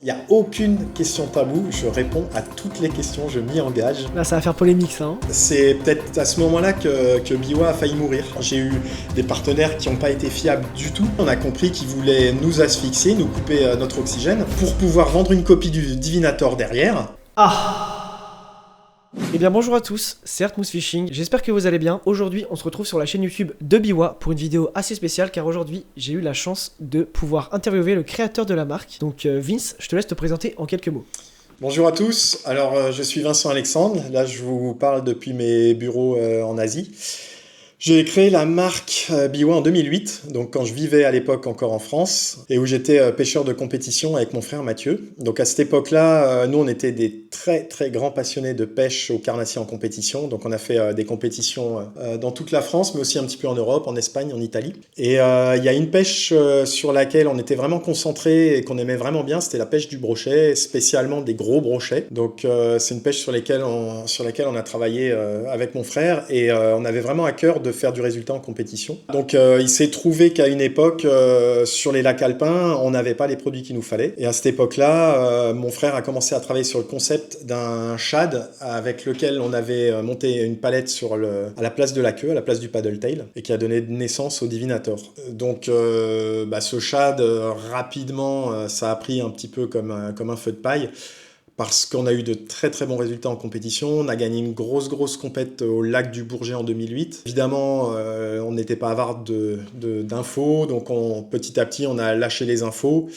Il n'y a aucune question taboue, je réponds à toutes les questions, je m'y engage. Là, ça va faire polémique, ça. C'est peut-être à ce moment-là que Biwa a failli mourir. J'ai eu des partenaires qui n'ont pas été fiables du tout. On a compris qu'ils voulaient nous asphyxier, nous couper notre oxygène, pour pouvoir vendre une copie du Divinator derrière. Eh bien bonjour à tous, c'est Artmouth Fishing, j'espère que vous allez bien. Aujourd'hui on se retrouve sur la chaîne YouTube de Biwa pour une vidéo assez spéciale car aujourd'hui j'ai eu la chance de pouvoir interviewer le créateur de la marque. Donc Vince, je te laisse te présenter en quelques mots. Bonjour à tous, alors je suis Vincent Alexandre, là je vous parle depuis mes bureaux en Asie. J'ai créé la marque Biwa en 2008, donc quand je vivais à l'époque encore en France, et où j'étais pêcheur de compétition avec mon frère Mathieu. Donc à cette époque-là, nous on était des très très grands passionnés de pêche au carnassier en compétition, donc on a fait des compétitions dans toute la France, mais aussi un petit peu en Europe, en Espagne, en Italie. Et il y a une pêche sur laquelle on était vraiment concentré et qu'on aimait vraiment bien, c'était la pêche du brochet, spécialement des gros brochets. Donc c'est une pêche sur laquelle on a travaillé avec mon frère, et on avait vraiment à cœur de faire du résultat en compétition. Donc il s'est trouvé qu'à une époque, sur les lacs alpins, on n'avait pas les produits qu'il nous fallait. Et à cette époque-là, mon frère a commencé à travailler sur le concept d'un shad avec lequel on avait monté une palette à la place de la queue, à la place du paddle tail, et qui a donné naissance au Divinator. Donc ce shad, rapidement, ça a pris un petit peu comme un feu de paille, parce qu'on a eu de très très bons résultats en compétition. On a gagné une grosse compète au lac du Bourget en 2008. Évidemment, on n'était pas avare d'infos, donc petit à petit on a lâché les infos.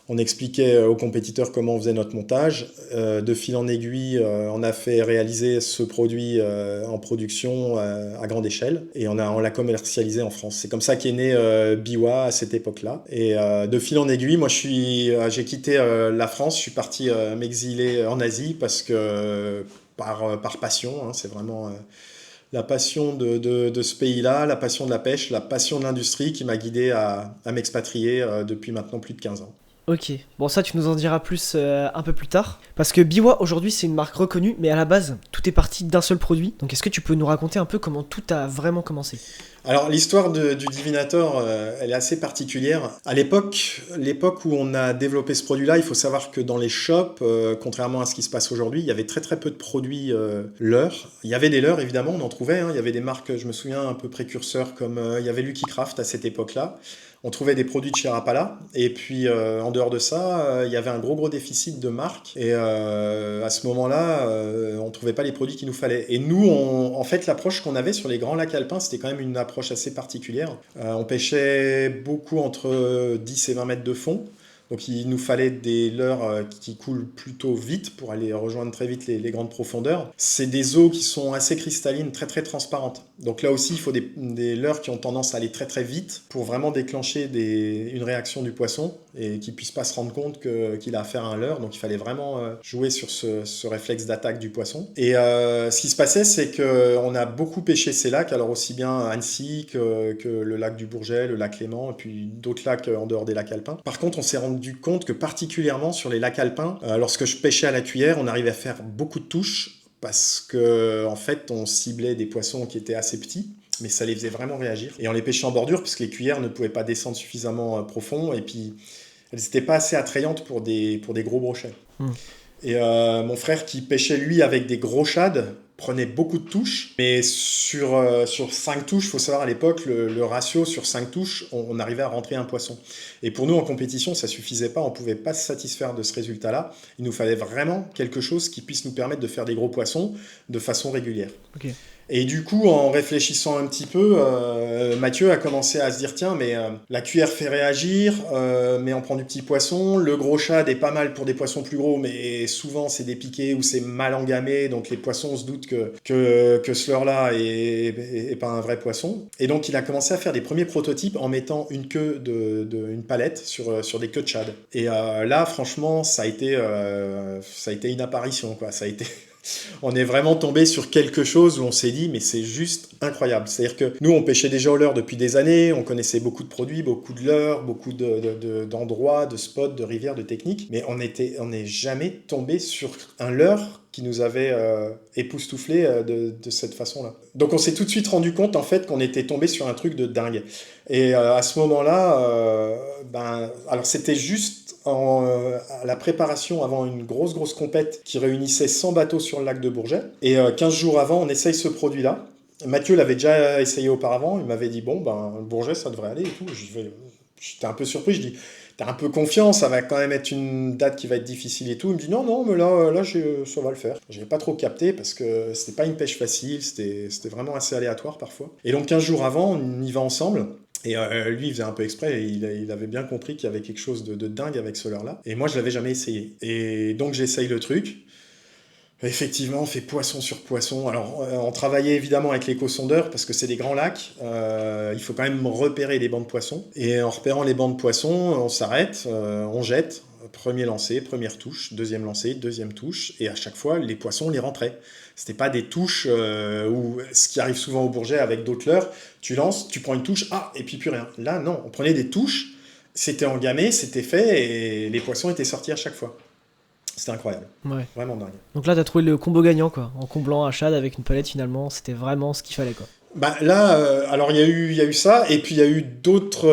On expliquait aux compétiteurs comment on faisait notre montage. De fil en aiguille, on a fait réaliser ce produit en production à grande échelle, et on l'a commercialisé en France. C'est comme ça qu'est né Biwa à cette époque-là. Et de fil en aiguille, moi j'ai quitté la France, je suis parti m'exiler en Asie parce que par passion, hein, c'est vraiment la passion de ce pays-là, la passion de la pêche, la passion de l'industrie qui m'a guidé à m'expatrier depuis maintenant plus de 15 ans. Ok, bon ça tu nous en diras plus un peu plus tard. Parce que Biwa aujourd'hui c'est une marque reconnue, mais à la base tout est parti d'un seul produit. Donc est-ce que tu peux nous raconter un peu comment tout a vraiment commencé ? Alors l'histoire du Divinator, elle est assez particulière. À l'époque où on a développé ce produit-là, il faut savoir que dans les shops, contrairement à ce qui se passe aujourd'hui, il y avait très très peu de produits leurres. Il y avait des leurres évidemment, on en trouvait, hein. Il y avait des marques, je me souviens, un peu précurseurs, comme il y avait Lucky Craft à cette époque-là. On trouvait des produits de chez Rapala, et puis en dehors de ça, il y avait un gros déficit de marques, et à ce moment-là, on ne trouvait pas les produits qu'il nous fallait. Et nous, en fait, l'approche qu'on avait sur les grands lacs alpins, c'était quand même une approche assez particulière. On pêchait beaucoup entre 10 et 20 mètres de fond. Donc il nous fallait des leurres qui coulent plutôt vite pour aller rejoindre très vite les grandes profondeurs. C'est des eaux qui sont assez cristallines, très très transparentes. Donc là aussi, il faut des leurres qui ont tendance à aller très très vite pour vraiment déclencher une réaction du poisson et qu'il ne puisse pas se rendre compte qu'il a affaire à un leurre. Donc il fallait vraiment jouer sur ce réflexe d'attaque du poisson. Et ce qui se passait, c'est qu'on a beaucoup pêché ces lacs, alors aussi bien à Annecy que le lac du Bourget, le lac Léman, et puis d'autres lacs en dehors des lacs alpins. Par contre, on s'est rendu compte que particulièrement sur les lacs alpins, lorsque je pêchais à la cuillère, on arrivait à faire beaucoup de touches parce que en fait on ciblait des poissons qui étaient assez petits, mais ça les faisait vraiment réagir. Et on les pêchait en bordure parce que les cuillères ne pouvaient pas descendre suffisamment profond, et puis elles n'étaient pas assez attrayantes pour des gros brochets. Et mon frère qui pêchait lui avec des gros shads prenait beaucoup de touches, mais sur 5 touches, il faut savoir à l'époque, le ratio sur 5 touches, on arrivait à rentrer un poisson. Et pour nous en compétition, ça suffisait pas, on pouvait pas se satisfaire de ce résultat-là. Il nous fallait vraiment quelque chose qui puisse nous permettre de faire des gros poissons de façon régulière. Ok. Et du coup, en réfléchissant un petit peu, Mathieu a commencé à se dire, tiens, mais la cuillère fait réagir, mais on prend du petit poisson. Le gros shad est pas mal pour des poissons plus gros, mais souvent c'est des piquets ou c'est mal engamé, donc les poissons se doutent que ce leurre-là est pas un vrai poisson. Et donc il a commencé à faire des premiers prototypes en mettant une queue une palette sur des queues de shad. Et là, franchement, ça a été une apparition, quoi. Ça a été... On est vraiment tombé sur quelque chose où on s'est dit, mais c'est juste incroyable. C'est-à-dire que nous, on pêchait déjà au leurre depuis des années, on connaissait beaucoup de produits, beaucoup de leurres, beaucoup d'endroits, de spots, de rivières, de techniques, mais on n'est jamais tombé sur un leurre qui nous avait époustouflé de cette façon-là. Donc on s'est tout de suite rendu compte en fait qu'on était tombé sur un truc de dingue. Et à ce moment-là, alors c'était juste à la préparation avant une grosse compète qui réunissait 100 bateaux sur le lac de Bourget. Et 15 jours avant, on essaye ce produit-là. Mathieu l'avait déjà essayé auparavant, il m'avait dit bon ben Bourget ça devrait aller et tout. J'étais un peu surpris, je dis t'as un peu confiance, ça va quand même être une date qui va être difficile et tout. Il me dit non mais là ça va le faire. J'avais pas trop capté parce que c'était pas une pêche facile, c'était vraiment assez aléatoire parfois. Et donc 15 jours avant, on y va ensemble. Et lui, il faisait un peu exprès, et il avait bien compris qu'il y avait quelque chose de dingue avec ce leurre-là. Et moi, je l'avais jamais essayé. Et donc, j'essaye le truc. Effectivement, on fait poisson sur poisson. Alors, on travaillait évidemment avec l'éco-sondeur parce que c'est des grands lacs. Il faut quand même repérer les bancs de poissons. Et en repérant les bancs de poissons, on s'arrête, on jette. Premier lancer, première touche, deuxième lancer, deuxième touche. Et à chaque fois, les poissons, on les rentrait. C'était pas des touches où, ce qui arrive souvent au Bourget avec d'autres leurres, tu lances, tu prends une touche, et puis plus rien. Là, non, on prenait des touches, c'était engamé, c'était fait, et les poissons étaient sortis à chaque fois. C'était incroyable. Ouais. Vraiment dingue. Donc là, t'as trouvé le combo gagnant, quoi. En comblant un shad avec une palette, finalement, c'était vraiment ce qu'il fallait, quoi. Bah là, alors il y a eu ça, et puis il y a eu d'autres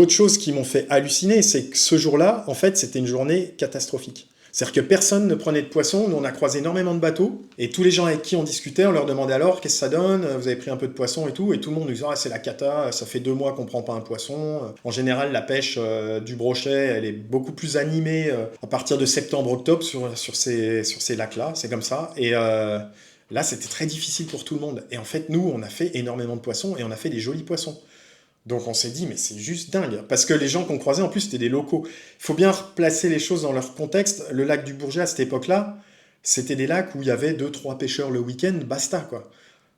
choses qui m'ont fait halluciner. C'est que ce jour-là, en fait, c'était une journée catastrophique. C'est-à-dire que personne ne prenait de poisson. Nous, on a croisé énormément de bateaux, et tous les gens avec qui on discutait, on leur demandait alors qu'est-ce que ça donne, vous avez pris un peu de poisson et tout le monde nous disait c'est la cata, ça fait 2 mois qu'on prend pas un poisson. En général, la pêche du brochet, elle est beaucoup plus animée à partir de septembre-octobre sur ces lacs-là, c'est comme ça. Et là, c'était très difficile pour tout le monde. Et en fait, nous, on a fait énormément de poissons, et on a fait des jolis poissons. Donc on s'est dit, mais c'est juste dingue. Parce que les gens qu'on croisait, en plus, c'était des locaux. Il faut bien replacer les choses dans leur contexte. Le lac du Bourget, à cette époque-là, c'était des lacs où il y avait 2-3 pêcheurs le week-end, basta, quoi.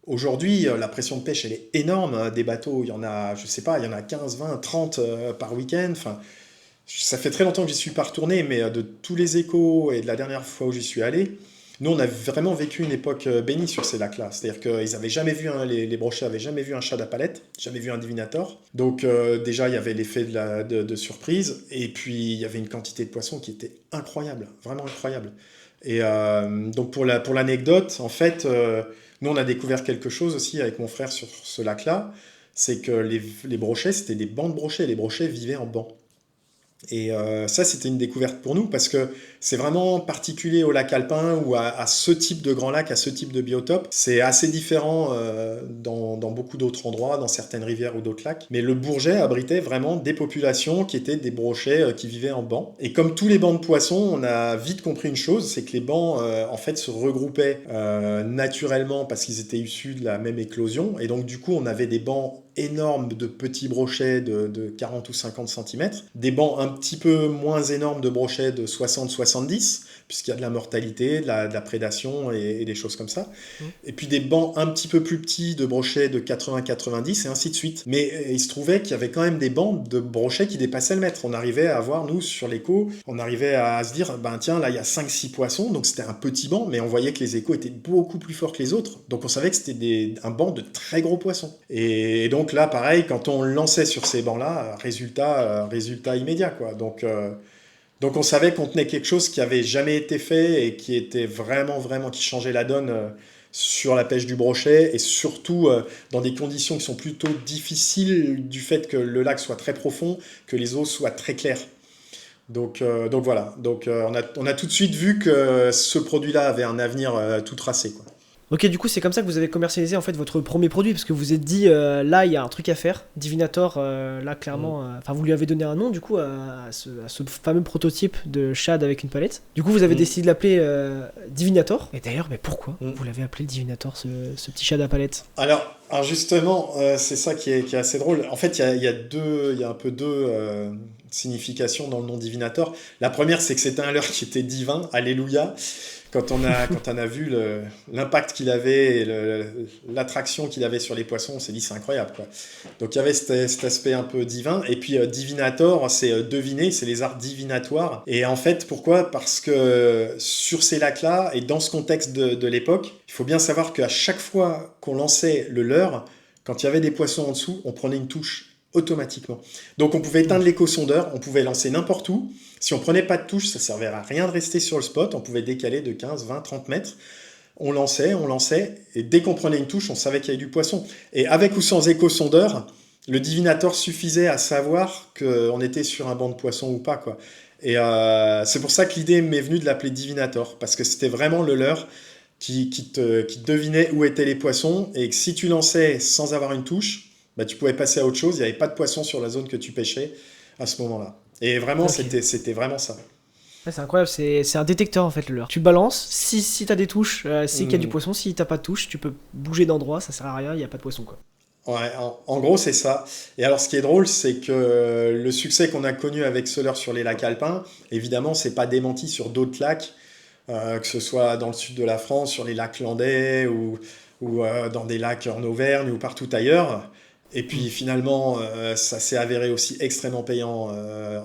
Aujourd'hui, la pression de pêche, elle est énorme. Des bateaux, il y en a, je sais pas, il y en a 15, 20, 30 par week-end. Enfin, ça fait très longtemps que j'y suis pas retourné, mais de tous les échos et de la dernière fois où j'y suis allé, nous, on a vraiment vécu une époque bénie sur ces lacs-là. C'est-à-dire qu'ils n'avaient jamais vu, les brochets n'avaient jamais vu un shad à palette, jamais vu un divinator. Donc déjà, il y avait l'effet de surprise, et puis il y avait une quantité de poissons qui était incroyable, vraiment incroyable. Et donc pour l'anecdote, en fait, nous, on a découvert quelque chose aussi avec mon frère sur ce lac-là, c'est que les brochets, c'était des bancs de brochets, les brochets vivaient en bancs. Et ça, c'était une découverte pour nous parce que c'est vraiment particulier au lac alpin ou à ce type de grand lac, à ce type de biotope. C'est assez différent dans beaucoup d'autres endroits, dans certaines rivières ou d'autres lacs. Mais le Bourget abritait vraiment des populations qui étaient des brochets qui vivaient en bancs. Et comme tous les bancs de poissons, on a vite compris une chose, c'est que les bancs en fait se regroupaient naturellement parce qu'ils étaient issus de la même éclosion. Et donc du coup, on avait des bancs énormes de petits brochets de 40 ou 50 cm, des bancs un petit peu moins énormes de brochets de 60-70, puisqu'il y a de la mortalité, de la prédation et des choses comme ça, et puis des bancs un petit peu plus petits de brochets de 80-90 et ainsi de suite. Mais il se trouvait qu'il y avait quand même des bancs de brochets qui dépassaient le mètre. On arrivait à voir, nous, sur l'écho, on arrivait à se dire, ben tiens, là, il y a 5-6 poissons, donc c'était un petit banc, mais on voyait que les échos étaient beaucoup plus forts que les autres, donc on savait que c'était un banc de très gros poissons. Et donc là, pareil, quand on lançait sur ces bancs-là, résultat immédiat, quoi. Donc on savait qu'on tenait quelque chose qui avait jamais été fait et qui était vraiment, qui changeait la donne sur la pêche du brochet et surtout dans des conditions qui sont plutôt difficiles du fait que le lac soit très profond, que les eaux soient très claires. Donc voilà, on a tout de suite vu que ce produit-là avait un avenir tout tracé, quoi. Ok, du coup, c'est comme ça que vous avez commercialisé en fait votre premier produit, parce que vous vous êtes dit là, il y a un truc à faire. Divinator, là, clairement, enfin, vous lui avez donné un nom du coup à ce fameux prototype de shad avec une palette. Du coup, vous avez décidé de l'appeler Divinator. Et d'ailleurs, mais pourquoi vous l'avez appelé Divinator, ce petit shad à palette? Alors justement, c'est ça qui est assez drôle. En fait, il y a un peu deux significations dans le nom Divinator. La première, c'est que c'était un leurre qui était divin, alléluia. Quand on a vu l'impact qu'il avait et l'attraction qu'il avait sur les poissons, on s'est dit c'est incroyable, quoi. Donc il y avait cet aspect un peu divin. Et puis divinator, c'est deviner, c'est les arts divinatoires. Et en fait, pourquoi ? Parce que sur ces lacs-là, et dans ce contexte de l'époque, il faut bien savoir qu'à chaque fois qu'on lançait le leurre, quand il y avait des poissons en dessous, on prenait une touche automatiquement. Donc on pouvait éteindre l'écho-sondeur, on pouvait lancer n'importe où. Si on prenait pas de touche, ça servait à rien de rester sur le spot, on pouvait décaler de 15, 20, 30 mètres. On lançait, et dès qu'on prenait une touche, on savait qu'il y avait du poisson. Et avec ou sans écho-sondeur, le divinator suffisait à savoir qu'on était sur un banc de poissons ou pas, quoi. Et c'est pour ça que l'idée m'est venue de l'appeler Divinator, parce que c'était vraiment le leurre qui devinait où étaient les poissons, et que si tu lançais sans avoir une touche, bah, tu pouvais passer à autre chose, il n'y avait pas de poisson sur la zone que tu pêchais à ce moment-là. Et vraiment, Ok. c'était vraiment ça. Ouais, c'est incroyable, c'est un détecteur en fait le leurre. Tu balances, si t'as des touches, c'est qu'il y a du Hmm. poisson, si t'as pas de touches, tu peux bouger d'endroit, ça sert à rien, il y a pas de poisson quoi. Ouais, en gros, c'est ça. Et alors, ce qui est drôle, c'est que le succès qu'on a connu avec ce leurre sur les lacs alpins, évidemment, c'est pas démenti sur d'autres lacs, que ce soit dans le sud de la France, sur les lacs landais ou dans des lacs en Auvergne ou partout ailleurs. Et Hmm. puis finalement, ça s'est avéré aussi extrêmement payant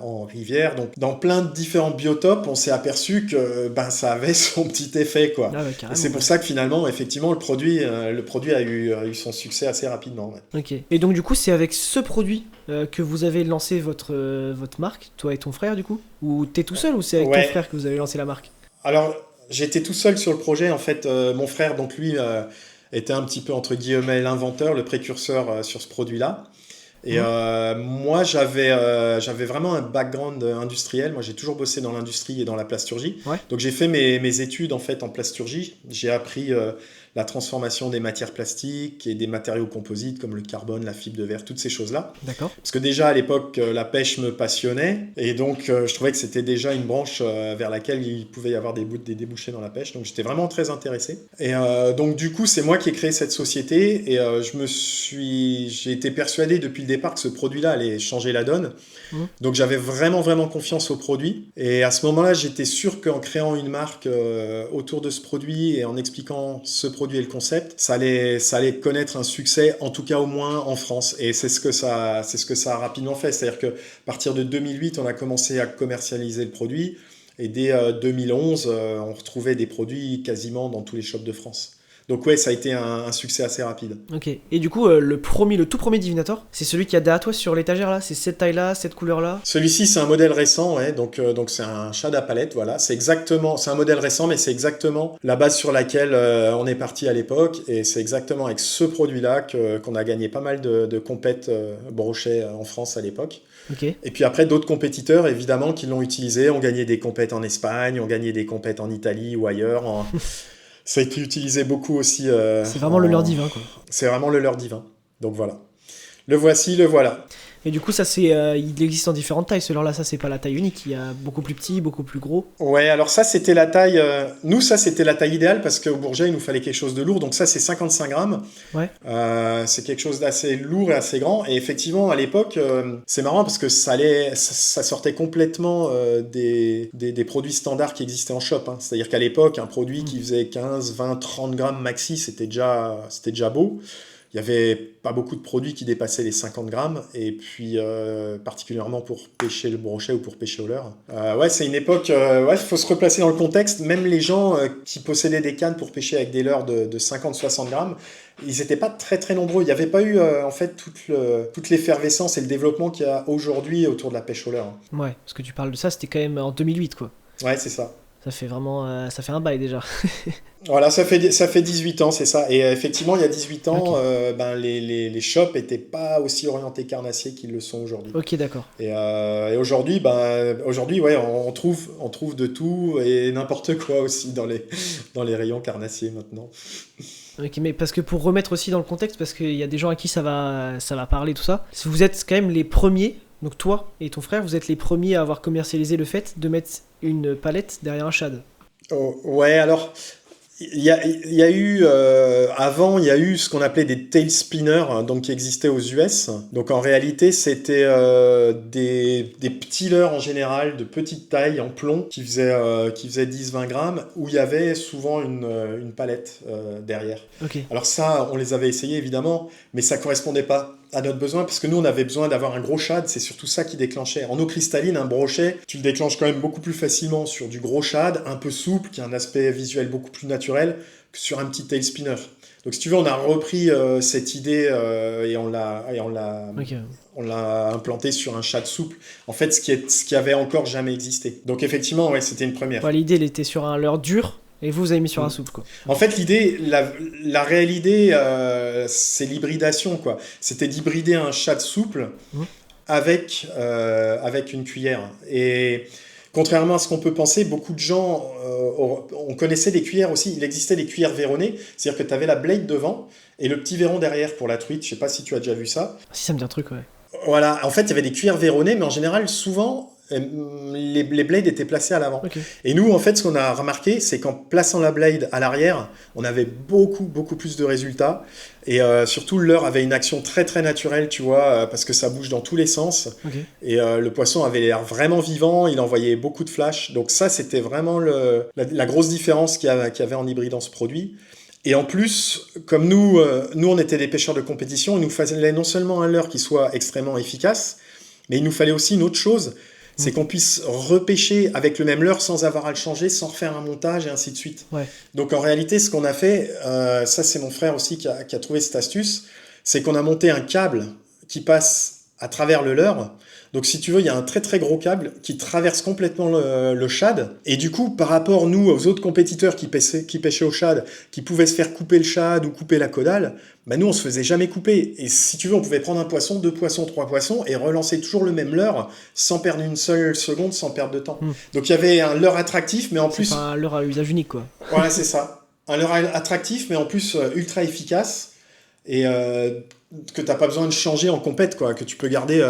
en rivière. Donc dans plein de différents biotopes, on s'est aperçu que ben, ça avait son petit effet, quoi. Ah ouais, Et carrément, c'est pour ouais. ça que finalement, effectivement, le produit a eu son succès assez rapidement. Ouais. Ok. Et donc du coup, c'est avec ce produit que vous avez lancé votre marque, toi et ton frère du coup? Ou t'es tout seul ou c'est avec ton Ouais. frère que vous avez lancé la marque? Alors, j'étais tout seul sur le projet. En fait, mon frère, donc lui, était un petit peu entre guillemets l'inventeur, le précurseur sur ce produit-là. Et Hmm. moi, j'avais vraiment un background industriel. Moi, j'ai toujours bossé dans l'industrie et dans la plasturgie. Ouais. Donc, j'ai fait mes études en fait en plasturgie. J'ai appris la transformation des matières plastiques et des matériaux composites comme le carbone, la fibre de verre, toutes ces choses-là. D'accord. Parce que déjà à l'époque, la pêche me passionnait et donc je trouvais que c'était déjà une branche vers laquelle il pouvait y avoir des débouchés dans la pêche. Donc j'étais vraiment très intéressé. Et donc du coup, c'est moi qui ai créé cette société et j'ai été persuadé depuis le départ que ce produit-là allait changer la donne. Hmm. Donc j'avais vraiment confiance au produit. Et à ce moment-là, j'étais sûr qu'en créant une marque autour de ce produit et en expliquant ce produit et le concept, ça allait connaître un succès, en tout cas au moins en France. Et c'est ce que ça a rapidement fait. C'est-à-dire que à partir de 2008, on a commencé à commercialiser le produit. Et dès 2011, on retrouvait des produits quasiment dans tous les shops de France. Donc ouais, ça a été un succès assez rapide. Ok. Et du coup, le tout premier Divinator, c'est celui qui a derrière toi sur l'étagère là, c'est cette taille là, cette couleur là. Celui-ci, c'est un modèle récent, ouais, donc c'est un chat à palette, voilà. C'est un modèle récent, mais c'est exactement la base sur laquelle on est parti à l'époque, et c'est exactement avec ce produit-là qu'on a gagné pas mal de compètes brochets en France à l'époque. Ok. Et puis après, d'autres compétiteurs, évidemment, qui l'ont utilisé, ont gagné des compètes en Espagne, ont gagné des compètes en Italie ou ailleurs. Ça a été utilisé beaucoup aussi C'est vraiment le leurre divin quoi. C'est vraiment le leurre divin. Donc voilà. Le voici, le voilà. Et du coup, ça il existe en différentes tailles. Ce leurre là, ça c'est pas la taille unique. Il y a beaucoup plus petit, beaucoup plus gros. Ouais, alors ça, c'était la taille. Nous, ça, c'était la taille idéale parce qu'au Bourget, il nous fallait quelque chose de lourd. Donc, ça, c'est 55 grammes. Ouais. C'est quelque chose d'assez lourd et assez grand. Et effectivement, à l'époque, c'est marrant parce que ça sortait complètement des produits standards qui existaient en shop. Hein. C'est-à-dire qu'à l'époque, un produit Hmm. qui faisait 15, 20, 30 grammes maxi, c'était déjà beau. Il n'y avait pas beaucoup de produits qui dépassaient les 50 grammes, et puis particulièrement pour pêcher le brochet ou pour pêcher au leurre. Ouais, c'est une époque, ouais, il faut se replacer dans le contexte. Même les gens qui possédaient des cannes pour pêcher avec des leurres de 50-60 grammes, ils n'étaient pas très nombreux. Il n'y avait pas eu en fait toute l'effervescence et le développement qu'il y a aujourd'hui autour de la pêche au leurre. Ouais. Parce que tu parles de ça, c'était quand même en 2008 quoi. Ouais, c'est ça. Ça fait vraiment, ça fait un bail déjà. Voilà, ça fait 18 ans, c'est ça. Et effectivement, il y a 18 ans, Ok. ben, les shops n'étaient pas aussi orientés carnassiers qu'ils le sont aujourd'hui. Ok, d'accord. Et aujourd'hui, ben, aujourd'hui, ouais, on trouve de tout et n'importe quoi aussi dans les rayons carnassiers maintenant. Ok, mais parce que pour remettre aussi dans le contexte, parce qu'il y a des gens à qui ça va parler, tout ça. Vous êtes quand même les premiers, donc toi et ton frère, vous êtes les premiers à avoir commercialisé le fait de mettre une palette derrière un shad. Oh, ouais, alors, il y a eu, avant, il y a eu ce qu'on appelait des tail spinners, hein, donc qui existaient aux US. Donc en réalité, c'était des petits leurres en général, de petite taille, en plomb, qui faisaient 10-20 grammes, où il y avait souvent une palette derrière. Ok. Alors ça, on les avait essayés évidemment, mais ça correspondait pas à notre besoin, parce que nous, on avait besoin d'avoir un gros shad, c'est surtout ça qui déclenchait. En eau cristalline, un brochet, tu le déclenches quand même beaucoup plus facilement sur du gros shad, un peu souple, qui a un aspect visuel beaucoup plus naturel, que sur un petit tail spinner. Donc si tu veux, on a repris cette idée et Ok. on l'a implanté sur un shad souple. En fait, ce qui avait encore jamais existé. Donc effectivement, ouais, c'était une première. Ouais, l'idée, elle était sur un leurre dur, et vous avez mis sur un souple, quoi. En fait, la réelle idée, c'est l'hybridation, quoi. C'était d'hybrider un shad souple Mhm. avec une cuillère. Et Contrairement à ce qu'on peut penser, beaucoup de gens, on connaissait des cuillères aussi, il existait des cuillères véronnées, c'est-à-dire que tu avais la blade devant et le petit véron derrière pour la truite, je sais pas si tu as déjà vu ça. Si ça me dit un truc, ouais. Voilà, en fait il y avait des cuillères véronnées, mais en général souvent les blades étaient placés à l'avant. Ok. Et nous en fait ce qu'on a remarqué, c'est qu'en plaçant la blade à l'arrière, on avait beaucoup plus de résultats. Et surtout, leurre avait une action très très naturelle, tu vois, parce que ça bouge dans tous les sens. Ok. Et le poisson avait l'air vraiment vivant, il envoyait beaucoup de flash. Donc ça, c'était vraiment la grosse différence qu'il y avait en hybridant ce produit. Et en plus, comme nous on était des pêcheurs de compétition, il nous fallait non seulement un leurre qui soit extrêmement efficace, mais il nous fallait aussi une autre chose, c'est qu'on puisse repêcher avec le même leurre sans avoir à le changer, sans refaire un montage et ainsi de suite. Ouais. Donc en réalité, ce qu'on a fait, ça c'est mon frère aussi qui a trouvé cette astuce, c'est qu'on a monté un câble qui passe à travers le leurre. Donc si tu veux, il y a un très très gros câble qui traverse complètement le shad. Et du coup, par rapport nous aux autres compétiteurs qui pêchaient au shad, qui pouvaient se faire couper le shad ou couper la caudale, bah nous on se faisait jamais couper. Et si tu veux, on pouvait prendre un poisson, 2 poissons, 3 poissons et relancer toujours le même leurre sans perdre une seule seconde, sans perdre de temps. Donc il y avait un leurre attractif, mais en plus... C'est pas un leurre à usage unique, quoi. Voilà, c'est ça. Un leurre attractif, mais en plus ultra efficace. Et que t'as pas besoin de changer en compète, quoi, que tu peux garder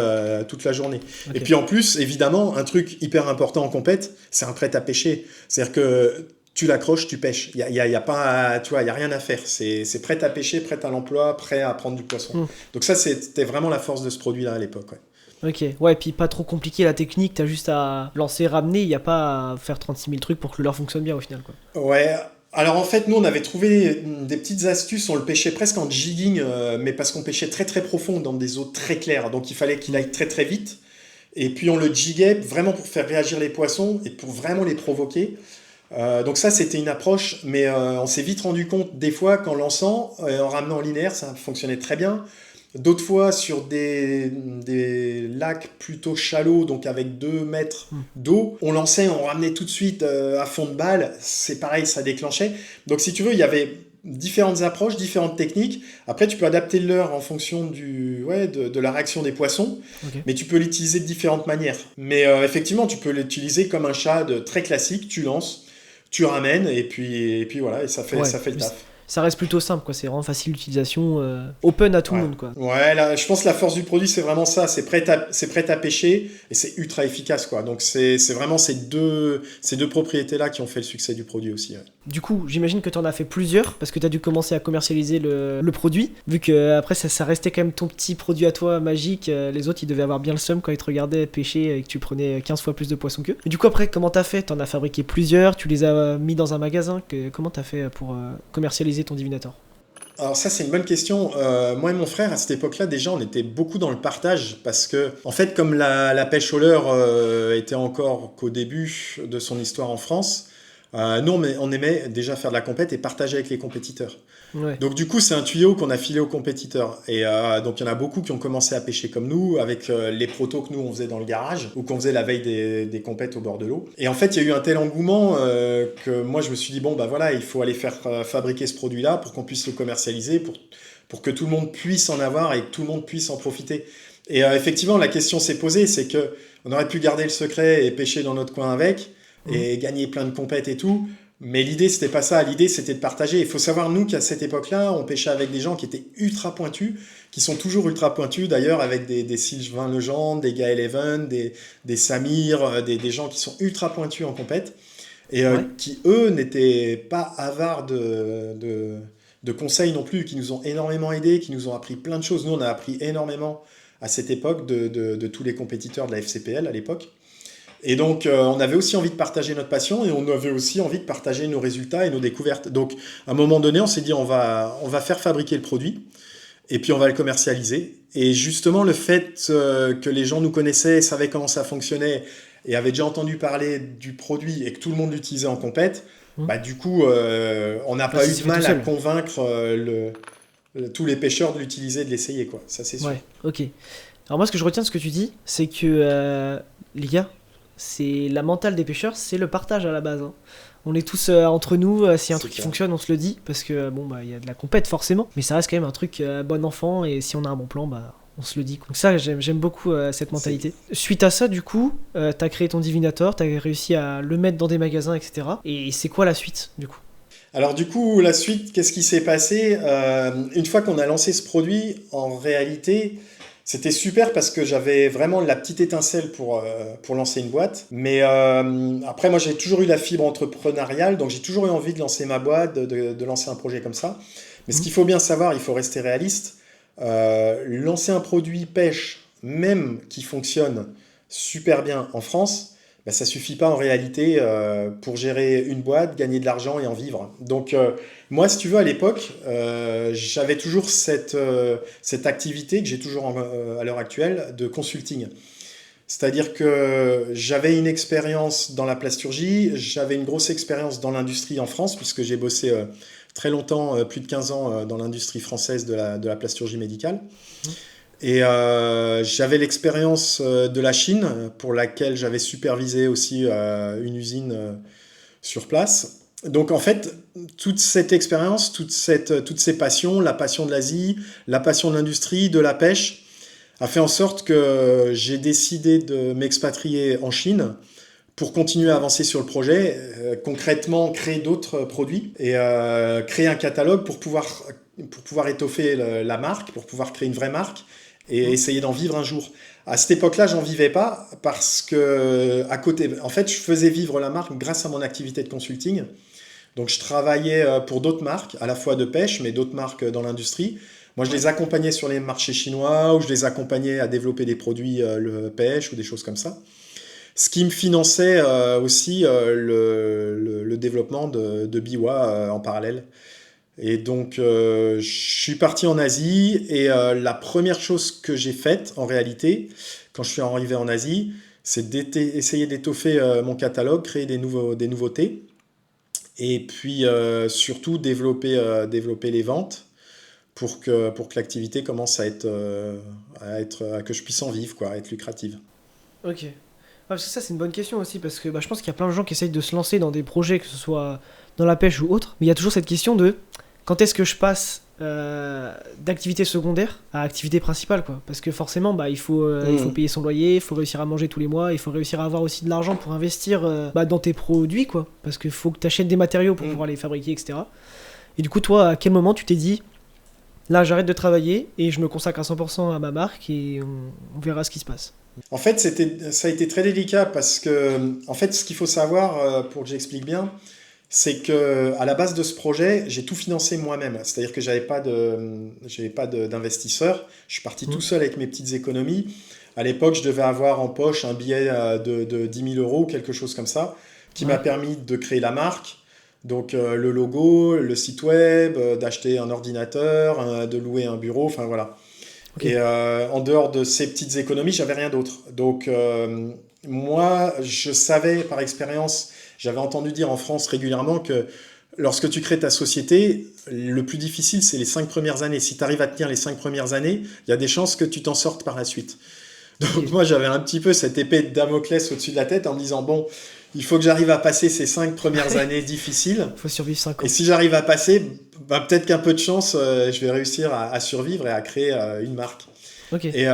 toute la journée. Okay. Et puis en plus, évidemment, un truc hyper important en compète, c'est un prêt à pêcher. C'est-à-dire que tu l'accroches, tu pêches. Il y a pas, tu vois, il y a rien à faire. C'est prêt à pêcher, prêt à l'emploi, prêt à prendre du poisson. Donc ça, c'était vraiment la force de ce produit-là à l'époque. Ouais. Ok, ouais, puis pas trop compliqué la technique, t'as juste à lancer, ramener, il n'y a pas à faire 36 000 trucs pour que le leurre fonctionne bien au final, quoi. Ouais. Alors en fait, nous on avait trouvé des petites astuces, on le pêchait presque en jigging, mais parce qu'on pêchait très très profond dans des eaux très claires, donc il fallait qu'il aille très très vite. Et puis on le jiguait vraiment pour faire réagir les poissons et pour vraiment les provoquer. Donc ça c'était une approche, mais on s'est vite rendu compte des fois qu'en lançant, en ramenant en linéaire, ça fonctionnait très bien. D'autres fois sur des lacs plutôt shallows, donc avec 2 mètres d'eau, on lançait, on ramenait tout de suite à fond de balle, c'est pareil, ça déclenchait. Donc si tu veux, il y avait différentes approches, différentes techniques. Après, tu peux adapter le leurre en fonction de la réaction des poissons, mais tu peux l'utiliser de différentes manières. Mais effectivement, tu peux l'utiliser comme un shad très classique, tu lances, tu ramènes, et puis voilà, et ça fait le taf. Ça reste plutôt simple, quoi. C'est vraiment facile d'utilisation, open à tout le monde, quoi. Ouais, là, je pense que la force du produit, c'est vraiment ça. C'est prêt à pêcher et c'est ultra efficace, quoi. Donc c'est vraiment ces deux propriétés-là qui ont fait le succès du produit aussi. Ouais. Du coup, j'imagine que tu en as fait plusieurs parce que tu as dû commencer à commercialiser le produit. Vu que après ça restait quand même ton petit produit à toi magique. Les autres, ils devaient avoir bien le seum quand ils te regardaient pêcher et que tu prenais 15 fois plus de poissons qu'eux. Et du coup, après, comment t'as fait? T'en as fabriqué plusieurs, tu les as mis dans un magasin. Comment t'as fait pour commercialiser ton divinator? Alors ça c'est une bonne question. Moi et mon frère à cette époque-là déjà on était beaucoup dans le partage parce que en fait comme la pêche au leurre était encore qu'au début de son histoire en France, nous on aimait déjà faire de la compète et partager avec les compétiteurs. Ouais. Donc du coup c'est un tuyau qu'on a filé aux compétiteurs et donc il y en a beaucoup qui ont commencé à pêcher comme nous avec les protos que nous on faisait dans le garage ou qu'on faisait la veille des compètes au bord de l'eau. Et en fait il y a eu un tel engouement que moi je me suis dit bon bah voilà il faut aller faire fabriquer ce produit là pour qu'on puisse le commercialiser pour que tout le monde puisse en avoir et que tout le monde puisse en profiter. Et effectivement la question s'est posée, c'est que on aurait pu garder le secret et pêcher dans notre coin avec et gagner plein de compètes et tout. Mais l'idée, c'était pas ça. L'idée, c'était de partager. Il faut savoir, nous, qu'à cette époque-là, on pêchait avec des gens qui étaient ultra pointus, qui sont toujours ultra pointus, d'ailleurs, avec des Sylvain Legendre, des Gaël Even, des Samir, des gens qui sont ultra pointus en compète, et qui, eux, n'étaient pas avares de conseils non plus, qui nous ont énormément aidés, qui nous ont appris plein de choses. Nous, on a appris énormément à cette époque de tous les compétiteurs de la FCPL à l'époque. Et donc, on avait aussi envie de partager notre passion et on avait aussi envie de partager nos résultats et nos découvertes. Donc, à un moment donné, on s'est dit, on va faire fabriquer le produit et puis on va le commercialiser. Et justement, le fait que les gens nous connaissaient, savaient comment ça fonctionnait et avaient déjà entendu parler du produit et que tout le monde l'utilisait en compète, bah, du coup, on n'a pas eu de mal à convaincre tous les pêcheurs de l'utiliser, de l'essayer, quoi. Ça, c'est sûr. Ouais, ok. Alors moi, ce que je retiens de ce que tu dis, c'est que, les gars, c'est la mentale des pêcheurs, c'est le partage à la base. Hein. On est tous entre nous, s'il y a un truc qui fonctionne, on se le dit, parce que bon, bah, y a de la compète forcément, mais ça reste quand même un truc bon enfant, et si on a un bon plan, bah, On se le dit. Donc ça, j'aime beaucoup cette mentalité. Suite à ça, du coup, t'as créé ton divinator, t'as réussi à le mettre dans des magasins, etc. Et c'est quoi la suite, du coup? Alors du coup, la suite, qu'est-ce qui s'est passé? Une fois qu'on a lancé ce produit, en réalité, c'était super parce que j'avais vraiment la petite étincelle pour lancer une boîte. Mais après, moi, j'ai toujours eu la fibre entrepreneuriale, donc j'ai toujours eu envie de lancer ma boîte, de lancer un projet comme ça. Mais ce qu'il faut bien savoir, il faut rester réaliste. Lancer un produit pêche, même qui fonctionne super bien en France, bah, ça suffit pas en réalité pour gérer une boîte, gagner de l'argent et en vivre. Donc moi, si tu veux, à l'époque, j'avais toujours cette activité que j'ai toujours à l'heure actuelle de consulting. C'est-à-dire que j'avais une expérience dans la plasturgie, j'avais une grosse expérience dans l'industrie en France, puisque j'ai bossé très longtemps, plus de 15 ans, dans l'industrie française de la plasturgie médicale. Et j'avais l'expérience de la Chine, pour laquelle j'avais supervisé aussi une usine sur place. Donc en fait, toute cette expérience, toutes ces passions, la passion de l'Asie, la passion de l'industrie, de la pêche, a fait en sorte que j'ai décidé de m'expatrier en Chine pour continuer à avancer sur le projet, concrètement créer d'autres produits et créer un catalogue pour pouvoir étoffer la marque, pour pouvoir créer une vraie marque et essayer d'en vivre un jour. À cette époque-là, j'en vivais pas parce que à côté, en fait, je faisais vivre la marque grâce à mon activité de consulting. Donc, je travaillais pour d'autres marques, à la fois de pêche, mais d'autres marques dans l'industrie. Moi, je les accompagnais sur les marchés chinois ou je les accompagnais à développer des produits le pêche ou des choses comme ça. Ce qui me finançait aussi le développement de Biwa en parallèle. Et donc, je suis parti en Asie et la première chose que j'ai faite, en réalité, quand je suis arrivé en Asie, c'est d'essayer d'étoffer mon catalogue, créer des nouveautés et puis surtout développer les ventes pour que l'activité commence que je puisse en vivre, quoi, à être lucrative. Ok. Parce que ça, c'est une bonne question aussi, parce que je pense qu'il y a plein de gens qui essayent de se lancer dans des projets, que ce soit dans la pêche ou autre, mais il y a toujours cette question de quand est-ce que je passe d'activité secondaire à activité principale, quoi. Parce que forcément, il faut payer son loyer, il faut réussir à manger tous les mois, il faut réussir à avoir aussi de l'argent pour investir dans tes produits, quoi. Parce qu'il faut que tu achètes des matériaux pour pouvoir les fabriquer, etc. Et du coup, toi, à quel moment tu t'es dit, là, j'arrête de travailler et je me consacre à 100% à ma marque et on verra ce qui se passe? En fait, ça a été très délicat parce que, en fait, ce qu'il faut savoir, pour que j'explique bien, c'est que à la base de ce projet, j'ai tout financé moi-même. C'est-à-dire que j'avais pas d'investisseur. Je suis parti tout seul avec mes petites économies. À l'époque, je devais avoir en poche un billet de 10 000 euros ou quelque chose comme ça, qui m'a permis de créer la marque. Donc le logo, le site web, d'acheter un ordinateur, de louer un bureau, enfin voilà. Okay. Et en dehors de ces petites économies, j'avais rien d'autre. Donc moi, je savais par expérience, j'avais entendu dire en France régulièrement que lorsque tu crées ta société, le plus difficile, c'est les 5 premières années. Si tu arrives à tenir les 5 premières années, il y a des chances que tu t'en sortes par la suite. Donc moi, j'avais un petit peu cette épée de Damoclès au-dessus de la tête en me disant, bon, il faut que j'arrive à passer ces 5 premières années difficiles. Il faut survivre 5 ans. Et si j'arrive à passer, peut-être qu'un peu de chance, je vais réussir à survivre et à créer une marque. Okay. Et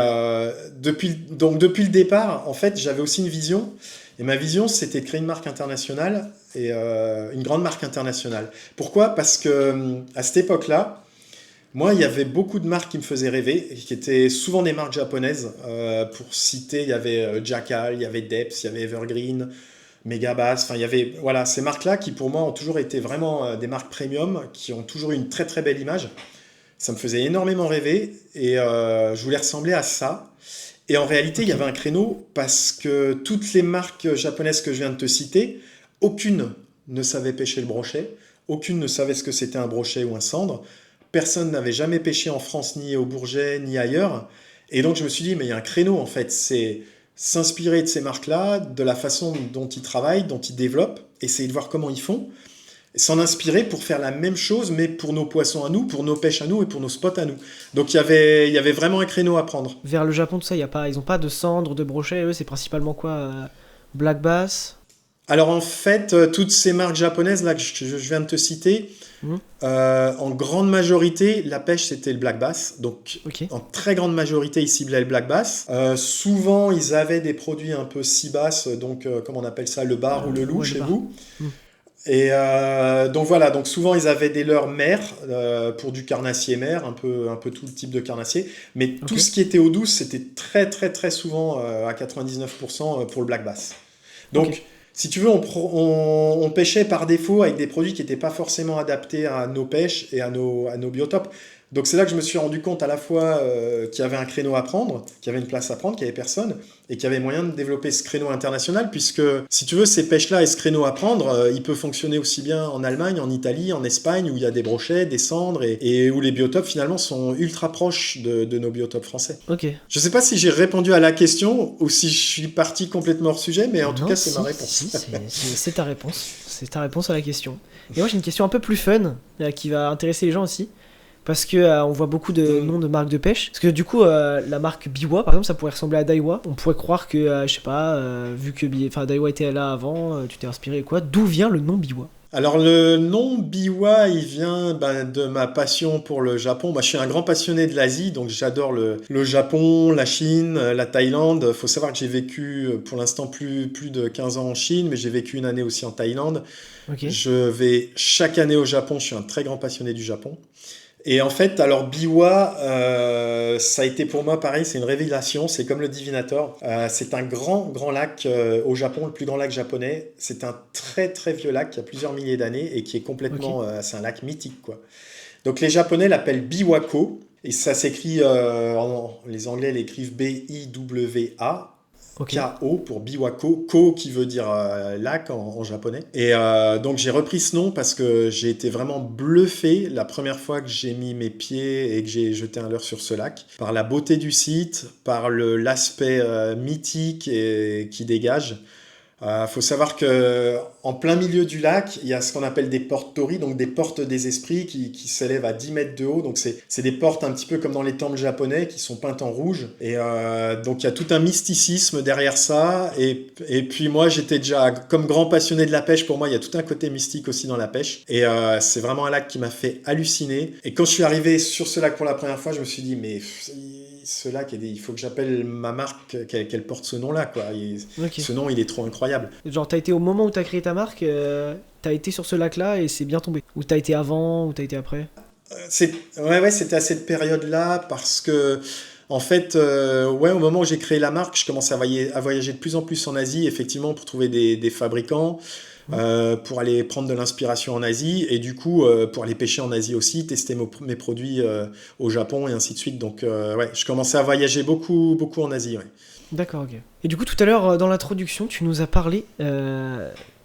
depuis le départ, en fait, j'avais aussi une vision. Et ma vision, c'était de créer une marque internationale et une grande marque internationale. Pourquoi ? Parce que à cette époque-là, moi, il y avait beaucoup de marques qui me faisaient rêver, qui étaient souvent des marques japonaises. Pour citer, il y avait Jackal, il y avait Depth, il y avait Evergreen, Megabass. Enfin, il y avait ces marques-là qui, pour moi, ont toujours été vraiment des marques premium, qui ont toujours eu une très très belle image. Ça me faisait énormément rêver et je voulais ressembler à ça. Et en réalité, il y avait un créneau parce que toutes les marques japonaises que je viens de te citer, aucune ne savait pêcher le brochet, aucune ne savait ce que c'était un brochet ou un sandre. Personne n'avait jamais pêché en France, ni au Bourget, ni ailleurs. Et donc, je me suis dit, mais il y a un créneau, en fait. C'est s'inspirer de ces marques-là, de la façon dont ils travaillent, dont ils développent, essayer de voir comment ils font, s'en inspirer pour faire la même chose, mais pour nos poissons à nous, pour nos pêches à nous et pour nos spots à nous. Donc, il y avait vraiment un créneau à prendre. Vers le Japon, tout ça, ils n'ont pas de cendres, de brochets. Eux, c'est principalement quoi Black bass. Alors en fait, toutes ces marques japonaises là que je viens de te citer, Mhm. en grande majorité, la pêche c'était le black bass. Donc Ok. en très grande majorité, ils ciblaient le black bass. Souvent, ils avaient des produits un peu sea bass, donc comment on appelle ça, le bar ou le loup Ouais, le chez bar. vous. Mhm. Et donc voilà, donc souvent ils avaient des leurres mer pour du carnassier mer, un peu tout le type de carnassier. Mais tout Ok. ce qui était eau douce, c'était très très très souvent à 99% pour le black bass. Ok. Donc, si tu veux, on pêchait par défaut avec des produits qui n'étaient pas forcément adaptés à nos pêches et à nos biotopes. Donc, c'est là que je me suis rendu compte à la fois qu'il y avait un créneau à prendre, qu'il y avait une place à prendre, qu'il n'y avait personne, et qu'il y avait moyen de développer ce créneau international, puisque, si tu veux, ces pêches-là et ce créneau à prendre, il peut fonctionner aussi bien en Allemagne, en Italie, en Espagne, où il y a des brochets, des cendres, et où les biotopes, finalement, sont ultra proches de nos biotopes français. Ok. Je sais pas si j'ai répondu à la question ou si je suis parti complètement hors sujet, mais en tout Non, cas, c'est ma si, réponse. si, c'est ta réponse. C'est ta réponse à la question. Et moi, j'ai une question un peu plus fun, qui va intéresser les gens aussi. Parce que on voit beaucoup de Hmm. noms de marques de pêche. Parce que du coup, la marque Biwa, par exemple, ça pourrait ressembler à Daiwa. On pourrait croire que, je sais pas, vu que Daiwa était là avant, tu t'es inspiré ou quoi. D'où vient le nom Biwa? Alors, le nom Biwa, il vient de ma passion pour le Japon. Moi, je suis un grand passionné de l'Asie, donc j'adore le Japon, la Chine, la Thaïlande. Faut savoir que j'ai vécu pour l'instant plus de 15 ans en Chine, mais j'ai vécu une année aussi en Thaïlande. Ok. Je vais chaque année au Japon, je suis un très grand passionné du Japon. Et en fait, alors Biwa, ça a été pour moi pareil, c'est une révélation, c'est comme le Divinator. C'est un grand lac au Japon, le plus grand lac japonais. C'est un très très vieux lac qui a plusieurs milliers d'années et qui est Ok. complètement, c'est un lac mythique quoi. Donc les Japonais l'appellent Biwako et ça s'écrit, les Anglais l'écrivent Biwa. Ok. Ko pour Biwako, Ko qui veut dire lac en japonais. Et donc j'ai repris ce nom parce que j'ai été vraiment bluffé la première fois que j'ai mis mes pieds et que j'ai jeté un leurre sur ce lac, par la beauté du site, par l'aspect mythique qui dégage. Faut savoir que en plein milieu du lac, il y a ce qu'on appelle des portes torii, donc des portes des esprits qui s'élèvent à 10 mètres de haut. Donc c'est des portes un petit peu comme dans les temples japonais qui sont peintes en rouge. Et donc il y a tout un mysticisme derrière ça. Et puis moi j'étais déjà comme grand passionné de la pêche. Pour moi il y a tout un côté mystique aussi dans la pêche. Et c'est vraiment un lac qui m'a fait halluciner. Et quand je suis arrivé sur ce lac pour la première fois, je me suis dit mais ce lac, il faut que j'appelle ma marque, qu'elle porte ce nom-là, quoi. Ok. Ce nom, il est trop incroyable. Genre, t'as été au moment où t'as créé ta marque, t'as été sur ce lac-là et c'est bien tombé. Ou t'as été avant, ou t'as été après. Ouais, c'était à cette période-là parce que, en fait, ouais, au moment où j'ai créé la marque, je commençais à voyager de plus en plus en Asie, effectivement, pour trouver des fabricants, Hmm. pour aller prendre de l'inspiration en Asie, et du coup, pour aller pêcher en Asie aussi, tester mes produits au Japon et ainsi de suite. Donc, ouais, je commençais à voyager beaucoup en Asie, ouais. D'accord, ok. Et du coup, tout à l'heure, dans l'introduction, tu nous as parlé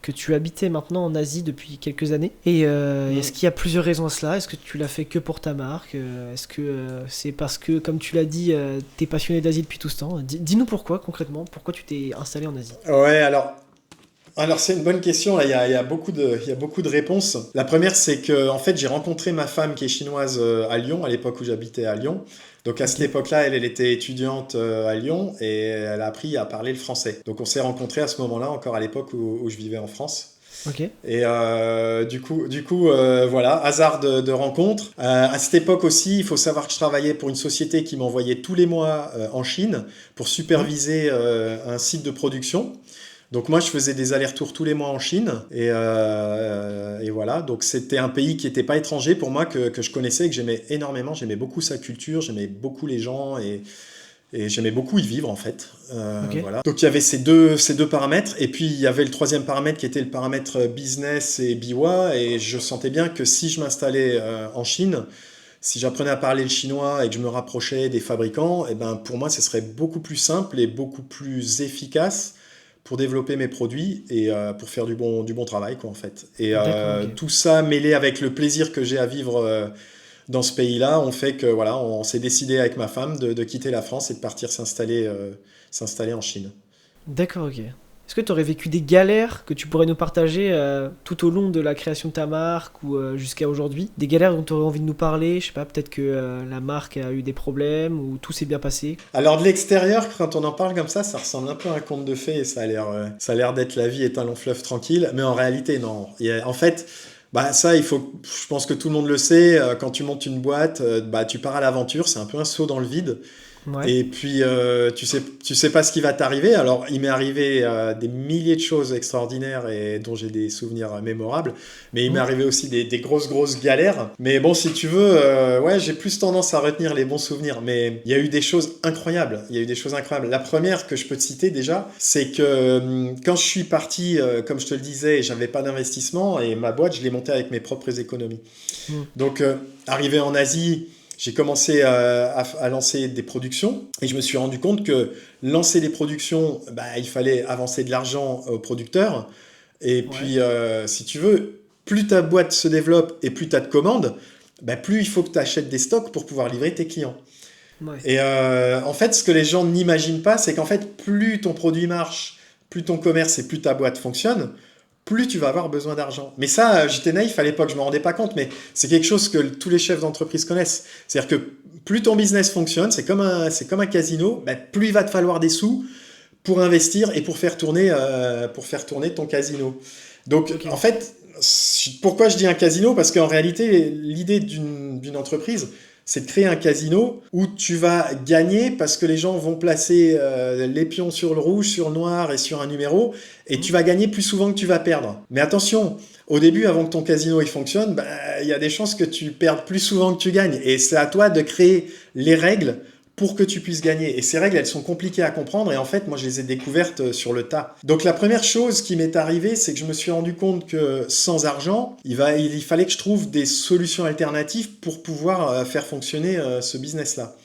que tu habitais maintenant en Asie depuis quelques années. Et Mm. est-ce qu'il y a plusieurs raisons à cela? Est-ce que tu l'as fait que pour ta marque? Est-ce que c'est parce que, comme tu l'as dit, t'es passionné d'Asie depuis tout ce temps? Dis-nous pourquoi, concrètement, pourquoi tu t'es installé en Asie? Ouais, alors c'est une bonne question. Là, il y a beaucoup de réponses. La première, c'est que en fait, j'ai rencontré ma femme qui est chinoise à Lyon, à l'époque où j'habitais à Lyon. Donc à cette Ok. époque-là, elle était étudiante à Lyon et elle a appris à parler le français. Donc on s'est rencontrés à ce moment-là, encore à l'époque où je vivais en France. Ok. Et voilà, hasard de rencontre. À cette époque aussi, il faut savoir que je travaillais pour une société qui m'envoyait tous les mois en Chine pour Hmm. superviser un site de production. Donc moi, je faisais des allers-retours tous les mois en Chine. Et voilà, donc c'était un pays qui n'était pas étranger pour moi, que je connaissais et que j'aimais énormément. J'aimais beaucoup sa culture, j'aimais beaucoup les gens et j'aimais beaucoup y vivre en fait. Ok. Voilà. Donc il y avait ces deux paramètres. Et puis il y avait le troisième paramètre qui était le paramètre business et biwa. Et je sentais bien que si je m'installais en Chine, si j'apprenais à parler le chinois et que je me rapprochais des fabricants, et ben pour moi, ce serait beaucoup plus simple et beaucoup plus efficace pour développer mes produits et pour faire du bon travail, quoi, en fait. Et D'accord, ok. tout ça mêlé avec le plaisir que j'ai à vivre dans ce pays-là, on fait que voilà, on s'est décidé avec ma femme de quitter la France et de partir s'installer en Chine. D'accord, ok. est-ce que tu aurais vécu des galères que tu pourrais nous partager tout au long de la création de ta marque ou jusqu'à aujourd'hui? Des galères dont tu aurais envie de nous parler? Je sais pas, peut-être que la marque a eu des problèmes ou tout s'est bien passé? Alors de l'extérieur, quand on en parle comme ça ressemble un peu à un conte de fées et ça a l'air d'être la vie est un long fleuve tranquille, mais en réalité non. En fait, bah ça, je pense que tout le monde le sait, quand tu montes une boîte, bah tu pars à l'aventure, c'est un peu un saut dans le vide. Ouais. Et puis, tu sais pas ce qui va t'arriver. Alors, il m'est arrivé des milliers de choses extraordinaires et dont j'ai des souvenirs mémorables. Mais il m'est Mhm. arrivé aussi des grosses galères. Mais bon, si tu veux, ouais, j'ai plus tendance à retenir les bons souvenirs. Mais il y a eu des choses incroyables. Il y a eu des choses incroyables. La première que je peux te citer déjà, c'est que quand je suis parti, comme je te le disais, j'avais pas d'investissement et ma boîte, je l'ai montée avec mes propres économies. Mhm. Donc, arrivé en Asie, j'ai commencé à lancer des productions et je me suis rendu compte que lancer des productions, bah, il fallait avancer de l'argent aux producteurs. Et Ouais. puis, si tu veux, plus ta boîte se développe et plus tu as de commandes, bah, plus il faut que tu achètes des stocks pour pouvoir livrer tes clients. Ouais. Et en fait, ce que les gens n'imaginent pas, c'est qu'en fait, plus ton produit marche, plus ton commerce et plus ta boîte fonctionne, plus tu vas avoir besoin d'argent. Mais ça, j'étais naïf à l'époque, je ne me rendais pas compte, mais c'est quelque chose que tous les chefs d'entreprise connaissent. C'est-à-dire que plus ton business fonctionne, c'est comme un casino, bah, plus il va te falloir des sous pour investir et pour faire tourner ton casino. Donc, Ok. en fait, pourquoi je dis un casino? Parce qu'en réalité, l'idée d'une entreprise, c'est de créer un casino où tu vas gagner parce que les gens vont placer les pions sur le rouge, sur le noir et sur un numéro, et Mhm. tu vas gagner plus souvent que tu vas perdre. Mais attention, au début, avant que ton casino il fonctionne, bah, il y a des chances que tu perdes plus souvent que tu gagnes. Et c'est à toi de créer les règles pour que tu puisses gagner. Et ces règles, elles sont compliquées à comprendre. Et en fait, moi, je les ai découvertes sur le tas. Donc, la première chose qui m'est arrivée, c'est que je me suis rendu compte que sans argent, il fallait que je trouve des solutions alternatives pour pouvoir faire fonctionner ce business-là.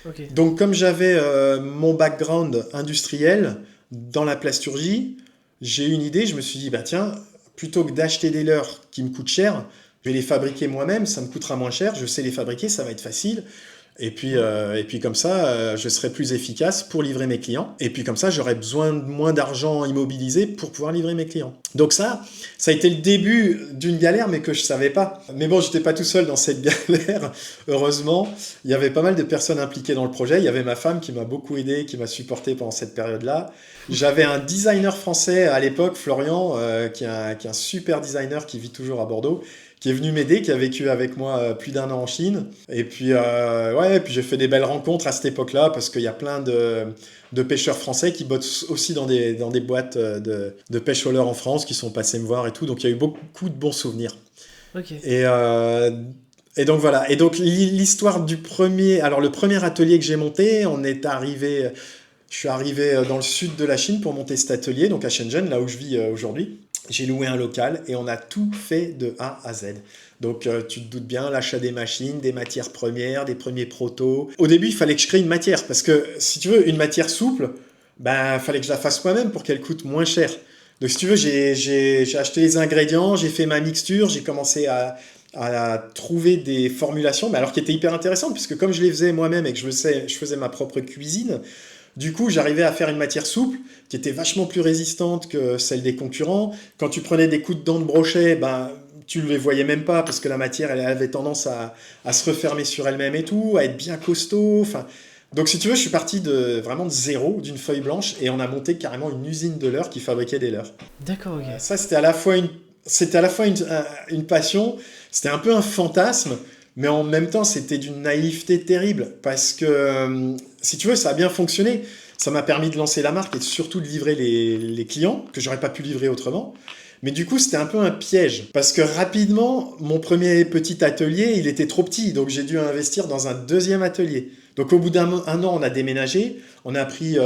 Ok. Donc, comme j'avais mon background industriel dans la plasturgie, j'ai eu une idée. Je me suis dit, bah tiens, plutôt que d'acheter des leurres qui me coûtent cher, je vais les fabriquer moi-même. Ça me coûtera moins cher. Je sais les fabriquer, ça va être facile. Mhm. Et puis comme ça, je serai plus efficace pour livrer mes clients. Et puis comme ça, j'aurai besoin de moins d'argent immobilisé pour pouvoir livrer mes clients. Donc ça a été le début d'une galère, mais que je savais pas. Mais bon, j'étais pas tout seul dans cette galère. Heureusement, il y avait pas mal de personnes impliquées dans le projet. Il y avait ma femme qui m'a beaucoup aidé, qui m'a supporté pendant cette période-là. J'avais un designer français à l'époque, Florian, qui est un super designer qui vit toujours à Bordeaux, qui est venu m'aider, qui a vécu avec moi plus d'un an en Chine. Et puis, ouais, puis j'ai fait des belles rencontres à cette époque-là, parce qu'il y a plein de pêcheurs français qui bossent aussi dans des boîtes de pêche au leurre en France, qui sont passés me voir et tout. Donc il y a eu beaucoup de bons souvenirs. Ok. Et, euh, et donc voilà. Et donc l'histoire du premier... Alors le premier atelier que j'ai monté, je suis arrivé dans le sud de la Chine pour monter cet atelier, donc à Shenzhen, là où je vis aujourd'hui. J'ai loué un local et on a tout fait de A à Z. Donc tu te doutes bien, l'achat des machines, des matières premières, des premiers protos. Au début, il fallait que je crée une matière parce que si tu veux, une matière souple, ben fallait que je la fasse moi-même pour qu'elle coûte moins cher. Donc si tu veux, j'ai acheté les ingrédients, j'ai fait ma mixture, j'ai commencé à trouver des formulations, mais alors qui étaient hyper intéressantes puisque comme je les faisais moi-même et que je faisais ma propre cuisine, du coup, j'arrivais à faire une matière souple qui était vachement plus résistante que celle des concurrents. Quand tu prenais des coups de dents de brochet, ben, tu ne les voyais même pas parce que la matière elle avait tendance à se refermer sur elle-même et tout, à être bien costaud. Enfin, donc, si tu veux, je suis parti vraiment de zéro, d'une feuille blanche, et on a monté carrément une usine de leurres qui fabriquait des leurres. D'accord, ok. Ça, c'était à la fois une passion, c'était un peu un fantasme, mais en même temps, c'était d'une naïveté terrible. Parce que, si tu veux, ça a bien fonctionné. Ça m'a permis de lancer la marque et surtout de livrer les clients, que j'aurais pas pu livrer autrement. Mais du coup, c'était un peu un piège. Parce que rapidement, mon premier petit atelier, il était trop petit. Donc j'ai dû investir dans un deuxième atelier. Donc au bout d'un an, on a déménagé. On a pris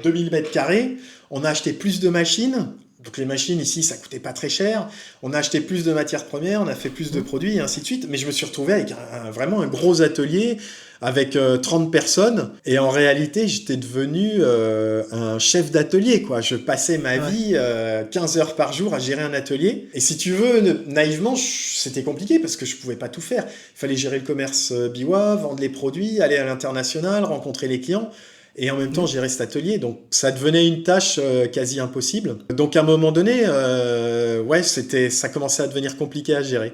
2000 mètres carrés. On a acheté plus de machines. Donc les machines ici, ça coûtait pas très cher. On a acheté plus de matières premières, on a fait plus de Mhm. produits et ainsi de suite. Mais je me suis retrouvé avec vraiment un gros atelier avec 30 personnes. Et en réalité, j'étais devenu un chef d'atelier, quoi. Je passais ma Ouais. vie 15 heures par jour à gérer un atelier. Et si tu veux, naïvement, c'était compliqué parce que je pouvais pas tout faire. Il fallait gérer le commerce biwa, vendre les produits, aller à l'international, rencontrer les clients. et en même temps gérer cet atelier. Donc ça devenait une tâche quasi impossible. Donc à un moment donné, ça commençait à devenir compliqué à gérer.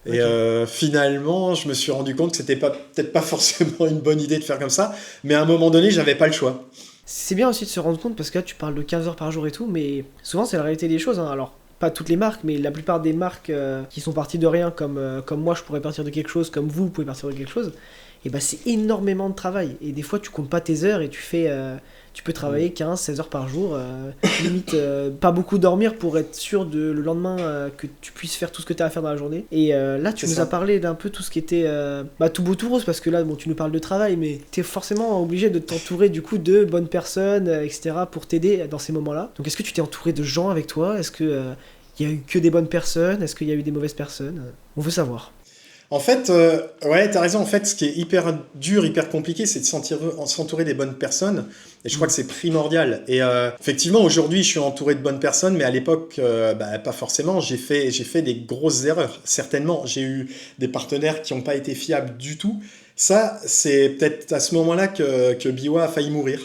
Et finalement, je me suis rendu compte que c'était peut-être pas forcément une bonne idée de faire comme ça, mais à un moment donné, j'avais pas le choix. C'est bien aussi de se rendre compte, parce que là tu parles de 15 heures par jour et tout, mais souvent c'est la réalité des choses, hein. Alors, pas toutes les marques, mais la plupart des marques qui sont parties de rien, comme moi je pourrais partir de quelque chose, comme vous pouvez partir de quelque chose, et bah c'est énormément de travail. Et des fois tu comptes pas tes heures et tu peux travailler 15-16 heures par jour, limite pas beaucoup dormir pour être sûr le lendemain que tu puisses faire tout ce que tu as à faire dans la journée. Et là tu nous as parlé d'un peu tout ce qui était tout beau tout rose, parce que là bon, tu nous parles de travail, mais tu es forcément obligé de t'entourer du coup de bonnes personnes, etc. pour t'aider dans ces moments-là. Donc est-ce que tu t'es entouré de gens avec toi? Est-ce que il y a eu que des bonnes personnes? Est-ce qu'il y a eu des mauvaises personnes? On veut savoir. En fait, t'as raison. En fait, ce qui est hyper dur, hyper compliqué, c'est de s'entourer des bonnes personnes. Et je crois que c'est primordial. Et effectivement, aujourd'hui, je suis entouré de bonnes personnes, mais à l'époque, pas forcément. J'ai fait des grosses erreurs. Certainement, j'ai eu des partenaires qui n'ont pas été fiables du tout. Ça, c'est peut-être à ce moment-là que Biwa a failli mourir.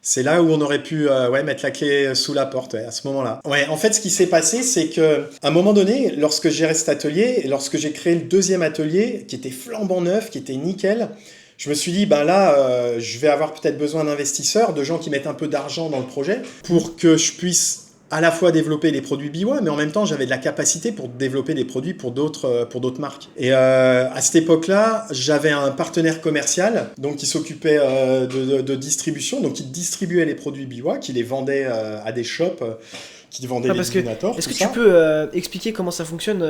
C'est là où on aurait pu mettre la clé sous la porte, à ce moment-là. Ouais, en fait, ce qui s'est passé, c'est que à un moment donné, lorsque j'ai gérais cet atelier, et lorsque j'ai créé le deuxième atelier, qui était flambant neuf, qui était nickel, je me suis dit, je vais avoir peut-être besoin d'investisseurs, de gens qui mettent un peu d'argent dans le projet, pour que je puisse à la fois développer les produits Biwa, mais en même temps, j'avais de la capacité pour développer des produits pour d'autres marques. Et à cette époque-là, j'avais un partenaire commercial donc qui s'occupait de distribution, donc qui distribuait les produits Biwa, qui les vendait à des shops, qui vendaient des divinators. Est-ce que tu peux expliquer comment ça fonctionne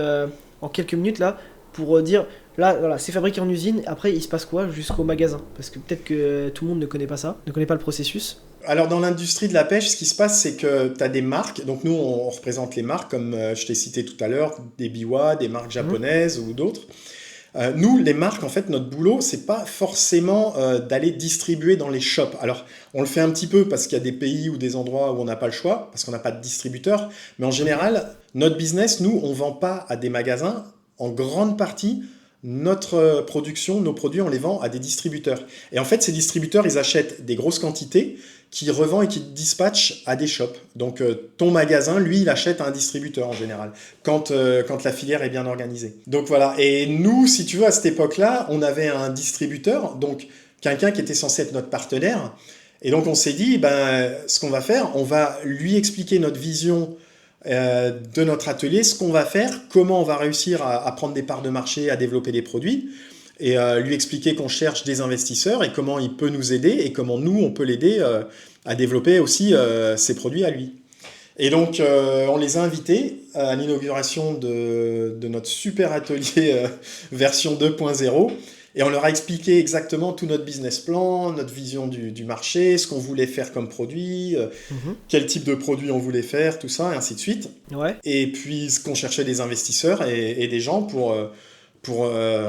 en quelques minutes là, pour dire, là, voilà, c'est fabriqué en usine, après il se passe quoi jusqu'au magasin? Parce que peut-être que tout le monde ne connaît pas ça, ne connaît pas le processus. Alors dans l'industrie de la pêche, ce qui se passe, c'est que tu as des marques. Donc nous, on représente les marques, comme je t'ai cité tout à l'heure, des Biwa, des marques japonaises ou d'autres. Nous, les marques, en fait, notre boulot, c'est pas forcément d'aller distribuer dans les shops. Alors, on le fait un petit peu parce qu'il y a des pays ou des endroits où on n'a pas le choix, parce qu'on n'a pas de distributeur. Mais en général, notre business, nous, on vend pas à des magasins. En grande partie, notre production, nos produits, on les vend à des distributeurs. Et en fait, ces distributeurs, ils achètent des grosses quantités qui revend et qui dispatche à des shops. Donc ton magasin, lui, il achète à un distributeur en général, quand la filière est bien organisée. Donc voilà, et nous, si tu veux, à cette époque-là, on avait un distributeur, donc quelqu'un qui était censé être notre partenaire, et donc on s'est dit, ce qu'on va faire, on va lui expliquer notre vision de notre atelier, ce qu'on va faire, comment on va réussir à prendre des parts de marché, à développer des produits, et lui expliquer qu'on cherche des investisseurs et comment il peut nous aider et comment nous, on peut l'aider à développer aussi ses produits à lui. Et donc, on les a invités à l'inauguration de notre super atelier version 2.0 et on leur a expliqué exactement tout notre business plan, notre vision du marché, ce qu'on voulait faire comme produit, quel type de produit on voulait faire, tout ça, et ainsi de suite. Ouais. Et puis, qu'on cherchait des investisseurs et des gens pour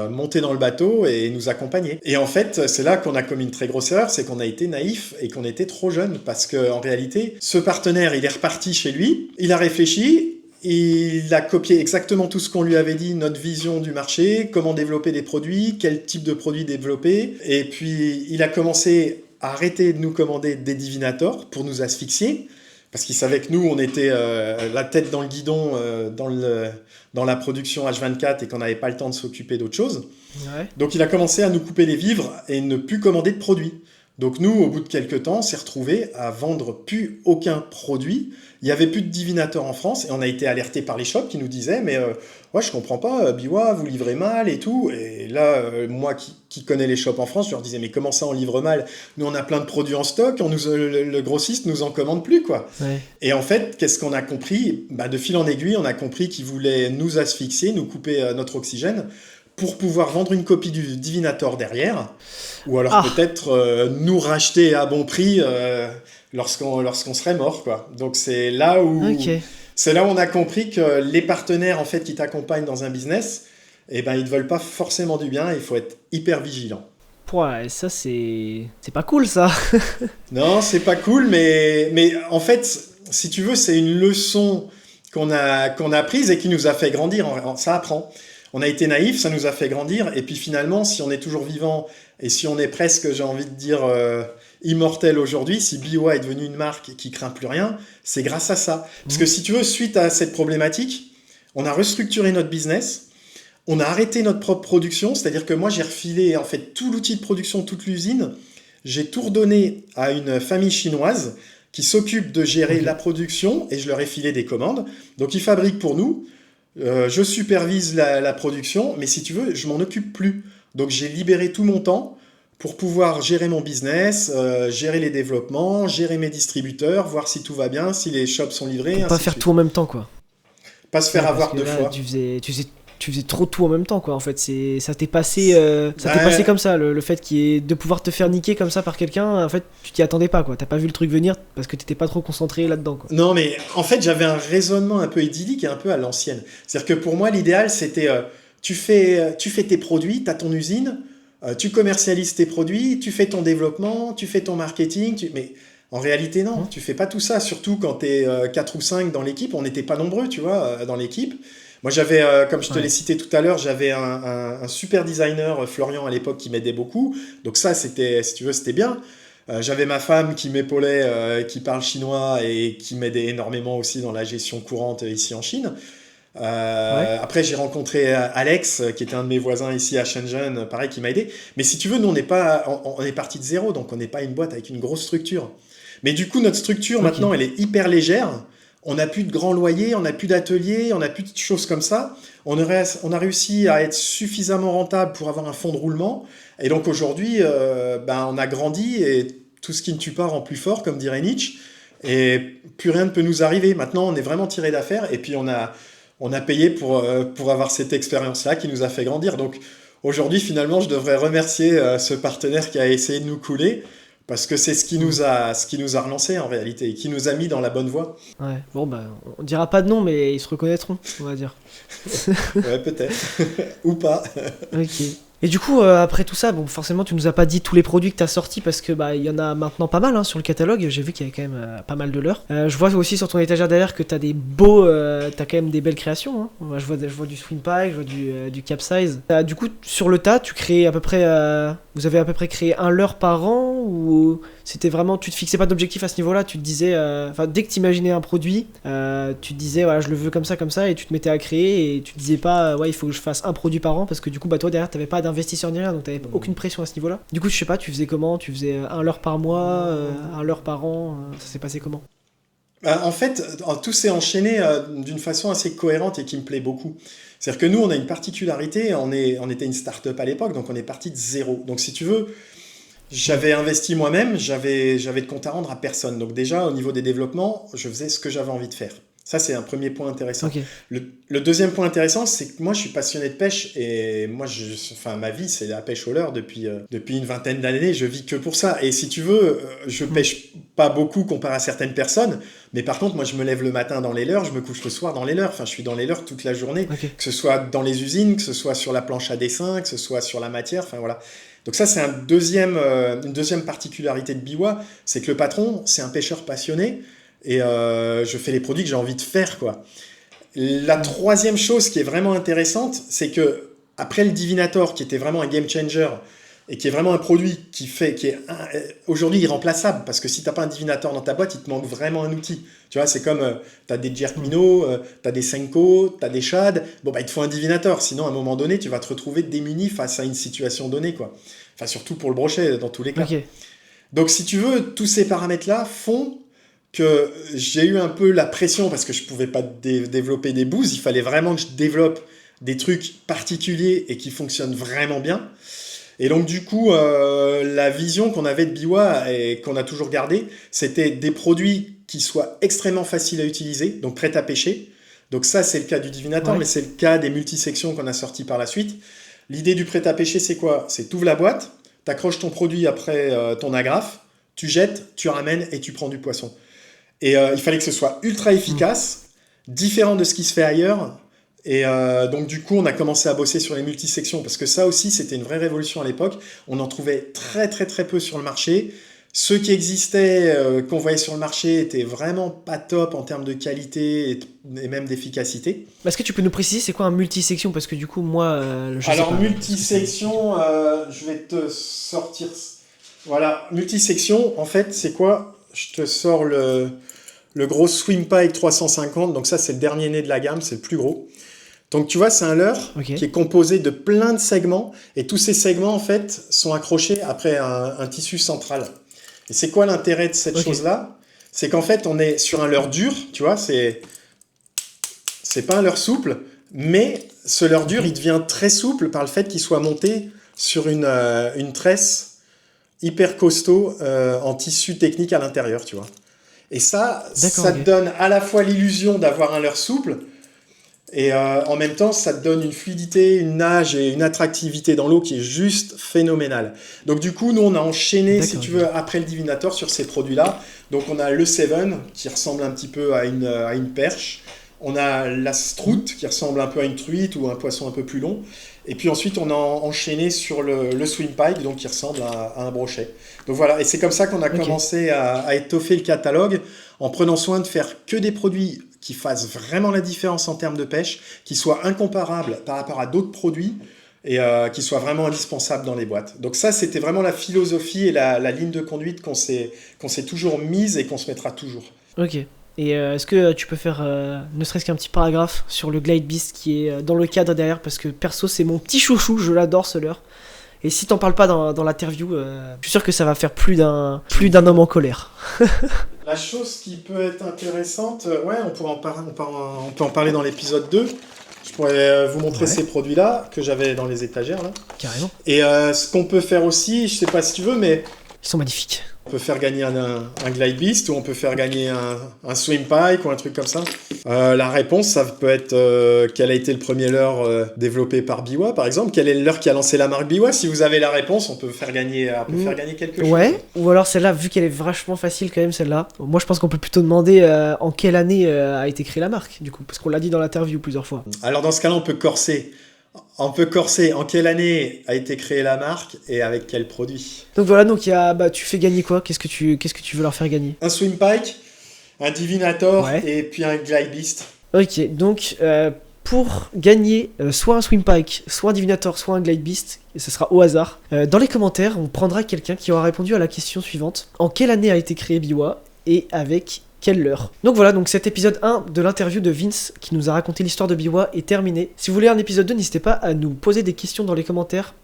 monter dans le bateau et nous accompagner. Et en fait, c'est là qu'on a commis une très grosse erreur, c'est qu'on a été naïf et qu'on était trop jeune, parce qu'en réalité, ce partenaire, il est reparti chez lui, il a réfléchi, il a copié exactement tout ce qu'on lui avait dit, notre vision du marché, comment développer des produits, quel type de produits développer, et puis il a commencé à arrêter de nous commander des divinators pour nous asphyxier, parce qu'il savait que nous, on était la tête dans le guidon dans la production H24 et qu'on n'avait pas le temps de s'occuper d'autre chose. Ouais. Donc il a commencé à nous couper les vivres et ne plus commander de produits. Donc nous, au bout de quelques temps, on s'est retrouvés à vendre plus aucun produit. Il n'y avait plus de divinateur en France et on a été alertés par les shops qui nous disaient « Mais ouais, je comprends pas, Biwa, vous livrez mal et tout. » Et là, moi qui connais les shops en France, je leur disais « Mais comment ça, on livre mal? Nous, on a plein de produits en stock, le grossiste nous en commande plus, quoi. Ouais. » Et en fait, qu'est-ce qu'on a compris? De fil en aiguille, on a compris qu'ils voulaient nous asphyxier, nous couper notre oxygène, pour pouvoir vendre une copie du Divinator derrière, ou alors peut-être nous racheter à bon prix lorsqu'on serait mort, quoi. Donc c'est là où on a compris que les partenaires en fait qui t'accompagnent dans un business, ils ne veulent pas forcément du bien, il faut être hyper vigilant. Ouais, ça c'est pas cool ça. Non, c'est pas cool, mais en fait, si tu veux, c'est une leçon qu'on a prise et qui nous a fait grandir. Ça apprend. On a été naïfs, ça nous a fait grandir. Et puis finalement, si on est toujours vivant et si on est presque, j'ai envie de dire, immortel aujourd'hui, si BioA est devenue une marque qui craint plus rien, c'est grâce à ça. Parce que si tu veux, suite à cette problématique, on a restructuré notre business. On a arrêté notre propre production, c'est-à-dire que moi j'ai refilé en fait tout l'outil de production, toute l'usine. J'ai tout redonné à une famille chinoise qui s'occupe de gérer la production et je leur ai filé des commandes. Donc ils fabriquent pour nous, je supervise la production, mais si tu veux, je m'en occupe plus. Donc j'ai libéré tout mon temps pour pouvoir gérer mon business, gérer les développements, gérer mes distributeurs, voir si tout va bien, si les shops sont livrés. Pour pas faire tout en même temps, quoi. Pas se faire avoir deux fois. Tu faisais trop tout en même temps, quoi. En fait, ça t'est passé comme ça. Le fait de pouvoir te faire niquer comme ça par quelqu'un, en fait, tu t'y attendais pas, quoi. T'as pas vu le truc venir parce que t'étais pas trop concentré là-dedans, quoi. Non, mais en fait, j'avais un raisonnement un peu idyllique et un peu à l'ancienne. C'est-à-dire que pour moi, l'idéal, c'était tu fais tes produits, t'as ton usine, tu commercialises tes produits, tu fais ton développement, tu fais ton marketing, mais en réalité, non, tu fais pas tout ça, surtout quand t'es 4 ou 5 dans l'équipe. On n'était pas nombreux, tu vois, dans l'équipe. Moi, j'avais, comme je te l'ai cité tout à l'heure, j'avais un super designer, Florian, à l'époque, qui m'aidait beaucoup. Donc ça, c'était, si tu veux, c'était bien. J'avais ma femme qui m'épaulait, qui parle chinois et qui m'aidait énormément aussi dans la gestion courante ici en Chine. Après, j'ai rencontré Alex, qui était un de mes voisins ici à Shenzhen, pareil, qui m'a aidé. Mais si tu veux, nous, on est parti de zéro, donc on n'est pas une boîte avec une grosse structure. Mais du coup, notre structure, maintenant, elle est hyper légère. On n'a plus de grands loyers, on n'a plus d'ateliers, on n'a plus de choses comme ça. On a réussi à être suffisamment rentable pour avoir un fonds de roulement. Et donc aujourd'hui, on a grandi et tout ce qui ne tue pas rend plus fort, comme dirait Nietzsche. Et plus rien ne peut nous arriver. Maintenant, on est vraiment tiré d'affaire. Et puis, on a payé pour avoir cette expérience-là qui nous a fait grandir. Donc aujourd'hui, finalement, je devrais remercier ce partenaire qui a essayé de nous couler. Parce que c'est ce qui nous a relancé en réalité et qui nous a mis dans la bonne voie. Ouais, bon on dira pas de nom, mais ils se reconnaîtront, on va dire. Ouais, peut-être. Ou pas. Ok. Et du coup, après tout ça, bon, forcément, tu nous as pas dit tous les produits que tu as sortis parce que il y en a maintenant pas mal sur le catalogue. J'ai vu qu'il y avait quand même pas mal de leurs. Je vois aussi sur ton étagère derrière que tu as t'as quand même des belles créations. Hein. Je vois du swing pack, je vois du capsize. Du coup, sur le tas, tu crées à peu près, vous avez à peu près créé un leurre par an ou c'était vraiment, tu te fixais pas d'objectif à ce niveau-là, tu te disais, dès que tu imaginais un produit, tu te disais, voilà, je le veux comme ça, et tu te mettais à créer et tu te disais pas, il faut que je fasse un produit par an parce que du coup, toi derrière, t'avais pas d'investisseur ni rien, donc t'avais aucune pression à ce niveau-là. Du coup, je sais pas, tu faisais comment? Tu faisais un leurre par mois, un leurre par an, ça s'est passé comment? En fait, tout s'est enchaîné d'une façon assez cohérente et qui me plaît beaucoup. C'est-à-dire que nous, on a une particularité, on était une start-up à l'époque, donc on est parti de zéro. Donc si tu veux, j'avais investi moi-même, j'avais de compte à rendre à personne. Donc déjà, au niveau des développements, je faisais ce que j'avais envie de faire. Ça, c'est un premier point intéressant. Okay. Le deuxième point intéressant, c'est que moi, je suis passionné de pêche et moi, ma vie, c'est la pêche au leurre depuis une vingtaine d'années. Je vis que pour ça. Et si tu veux, je pêche pas beaucoup comparé à certaines personnes, mais par contre, moi, je me lève le matin dans les leurres, je me couche le soir dans les leures. Enfin, je suis dans les leurres toute la journée, que ce soit dans les usines, que ce soit sur la planche à dessin, que ce soit sur la matière. Enfin, voilà. Donc ça, c'est une deuxième particularité de Biwa, c'est que le patron, c'est un pêcheur passionné. Et je fais les produits que j'ai envie de faire, quoi. La troisième chose qui est vraiment intéressante, c'est que après le Divinator, qui était vraiment un game changer et qui est vraiment un produit qui est aujourd'hui irremplaçable, parce que si t'as pas un Divinator dans ta boîte, il te manque vraiment un outil. Tu vois, c'est comme t'as des Jerkmino, t'as des Senko, t'as des Shad. Bon, il te faut un Divinator, sinon à un moment donné, tu vas te retrouver démuni face à une situation donnée, quoi. Enfin, surtout pour le brochet, dans tous les cas. Okay. Donc, si tu veux, tous ces paramètres-là font que j'ai eu un peu la pression parce que je pouvais pas développer des bouses, il fallait vraiment que je développe des trucs particuliers et qui fonctionnent vraiment bien. Et donc du coup, la vision qu'on avait de Biwa et qu'on a toujours gardée, c'était des produits qui soient extrêmement faciles à utiliser, donc prêts à pêcher. Donc ça, c'est le cas du Divinator, mais c'est le cas des multisections qu'on a sortis par la suite. L'idée du prêt à pêcher, c'est quoi? C'est tu ouvres la boîte, tu accroches ton produit après ton agrafe, tu jettes, tu ramènes et tu prends du poisson. Et il fallait que ce soit ultra efficace, différent de ce qui se fait ailleurs. Et donc du coup, on a commencé à bosser sur les multisections parce que ça aussi, c'était une vraie révolution à l'époque. On en trouvait très très très peu sur le marché. Ceux qui existaient, qu'on voyait sur le marché, étaient vraiment pas top en termes de qualité et même d'efficacité. Est-ce que tu peux nous préciser c'est quoi un multisection? Parce que du coup, moi, je sais Alors, pas. multisection, je vais te sortir... Voilà, multisection, en fait, c'est quoi? Je te sors le gros SwimPike 350, donc ça, c'est le dernier né de la gamme, c'est le plus gros. Donc, tu vois, c'est un leurre Ok. qui est composé de plein de segments, et tous ces segments, en fait, sont accrochés après un tissu central. Et c'est quoi l'intérêt de cette Ok. chose-là? C'est qu'en fait, on est sur un leurre dur, tu vois, c'est pas un leurre souple, mais ce leurre dur, il devient très souple par le fait qu'il soit monté sur une tresse hyper costaud en tissu technique à l'intérieur, tu vois. Et ça, D'accord, ça ok. te donne à la fois l'illusion d'avoir un leurre souple, et en même temps, ça te donne une fluidité, une nage et une attractivité dans l'eau qui est juste phénoménale. Donc du coup, nous, on a enchaîné, si D'accord, tu ok. veux, après le Divinator sur ces produits-là. Donc on a le Seven, qui ressemble un petit peu à une perche. On a la Strout, qui ressemble un peu à une truite ou un poisson un peu plus long. Et puis ensuite, on a enchaîné sur le SwimPike, donc qui ressemble à un brochet. Donc voilà, et c'est comme ça qu'on a Ok. commencé à étoffer le catalogue, en prenant soin de faire que des produits qui fassent vraiment la différence en termes de pêche, qui soient incomparables par rapport à d'autres produits, et qui soient vraiment indispensables dans les boîtes. Donc ça, c'était vraiment la philosophie et la ligne de conduite qu'on s'est toujours mise et qu'on se mettra toujours. Ok. Et est-ce que tu peux faire ne serait-ce qu'un petit paragraphe sur le Glide Beast qui est dans le cadre derrière? Parce que perso, c'est mon petit chouchou, je l'adore ce leurre. Et si t'en parles pas dans l'interview, je suis sûr que ça va faire plus d'un homme en colère. La chose qui peut être intéressante, ouais, on peut en parler dans l'épisode 2. Je pourrais vous montrer Ouais. ces produits-là que j'avais dans les étagères là. Carrément. Et ce qu'on peut faire aussi, je sais pas si tu veux, mais Ils sont magnifiques. on peut faire gagner un Glide Beast ou on peut faire gagner un SwimPike ou un truc comme ça. La réponse, ça peut être quel a été le premier leurre développé par Biwa, par exemple. Quel est le leurre qui a lancé la marque Biwa? Si vous avez la réponse, on peut faire gagner quelque chose. Ouais, ou alors celle-là, vu qu'elle est vachement facile quand même, celle-là. Moi, je pense qu'on peut plutôt demander en quelle année a été créée la marque, du coup, parce qu'on l'a dit dans l'interview plusieurs fois. Alors dans ce cas-là, on peut corser. On peut corser en quelle année a été créée la marque et avec quel produit. Donc voilà, donc il y a, tu fais gagner quoi? Qu'est-ce que tu veux leur faire gagner? Un SwimPike, un Divinator Ouais. et puis un Glide Beast. Ok, donc pour gagner soit un SwimPike, soit un Divinator, soit un Glide Beast, et ce sera au hasard, dans les commentaires, on prendra quelqu'un qui aura répondu à la question suivante. En quelle année a été créé Biwa et avec quelle leurre? Donc voilà, donc cet épisode 1 de l'interview de Vince qui nous a raconté l'histoire de Biwa est terminé. Si vous voulez un épisode 2, n'hésitez pas à nous poser des questions dans les commentaires,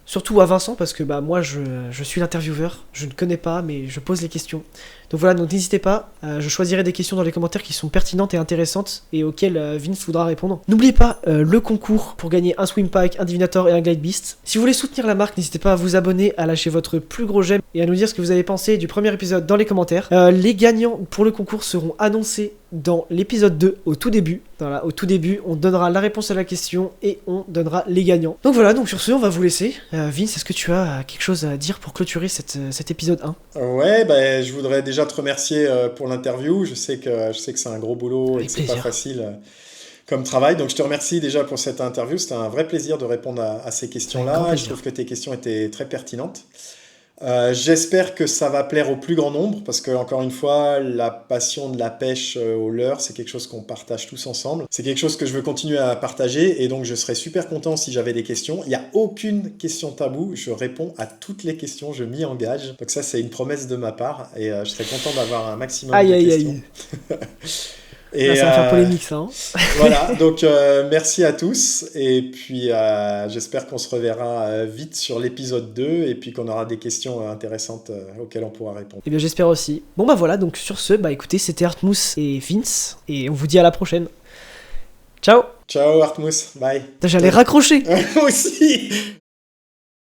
surtout à Vincent parce que moi je suis l'intervieweur, je ne connais pas mais je pose les questions. Donc voilà, donc n'hésitez pas, je choisirai des questions dans les commentaires qui sont pertinentes et intéressantes et auxquelles Vince voudra répondre. N'oubliez pas le concours pour gagner un SwimPike, un Divinator et un Glide Beast. Si vous voulez soutenir la marque, n'hésitez pas à vous abonner, à lâcher votre plus gros j'aime et à nous dire ce que vous avez pensé du premier épisode dans les commentaires. Les gagnants pour le concours seront annoncés dans l'épisode 2 au tout début. Voilà, au tout début, on donnera la réponse à la question et on donnera les gagnants. Donc voilà, donc sur ce, on va vous laisser. Vince, est-ce que tu as quelque chose à dire pour clôturer cet épisode 1? Ouais, je voudrais déjà te remercier pour l'interview. Je sais que c'est un gros boulot et Avec que c'est pas plaisir. facile comme travail. Donc je te remercie déjà pour cette interview. C'était un vrai plaisir de répondre à ces Avec grand questions-là. plaisir. Je trouve que tes questions étaient très pertinentes. J'espère que ça va plaire au plus grand nombre parce que, encore une fois, la passion de la pêche au leurre, c'est quelque chose qu'on partage tous ensemble. C'est quelque chose que je veux continuer à partager et donc je serais super content si j'avais des questions. Il n'y a aucune question taboue, je réponds à toutes les questions, je m'y engage. Donc ça, c'est une promesse de ma part et je serais content d'avoir un maximum Aïe de aïe questions. aïe. Et Là, ça va faire polémique ça. Hein. voilà, donc merci à tous et puis j'espère qu'on se reverra vite sur l'épisode 2 et puis qu'on aura des questions intéressantes auxquelles on pourra répondre. Et bien j'espère aussi. Bon bah voilà, donc sur ce, écoutez, c'était Artmousse et Vince et on vous dit à la prochaine. Ciao. Ciao Artmousse, bye. J'allais raccrocher. Moi aussi.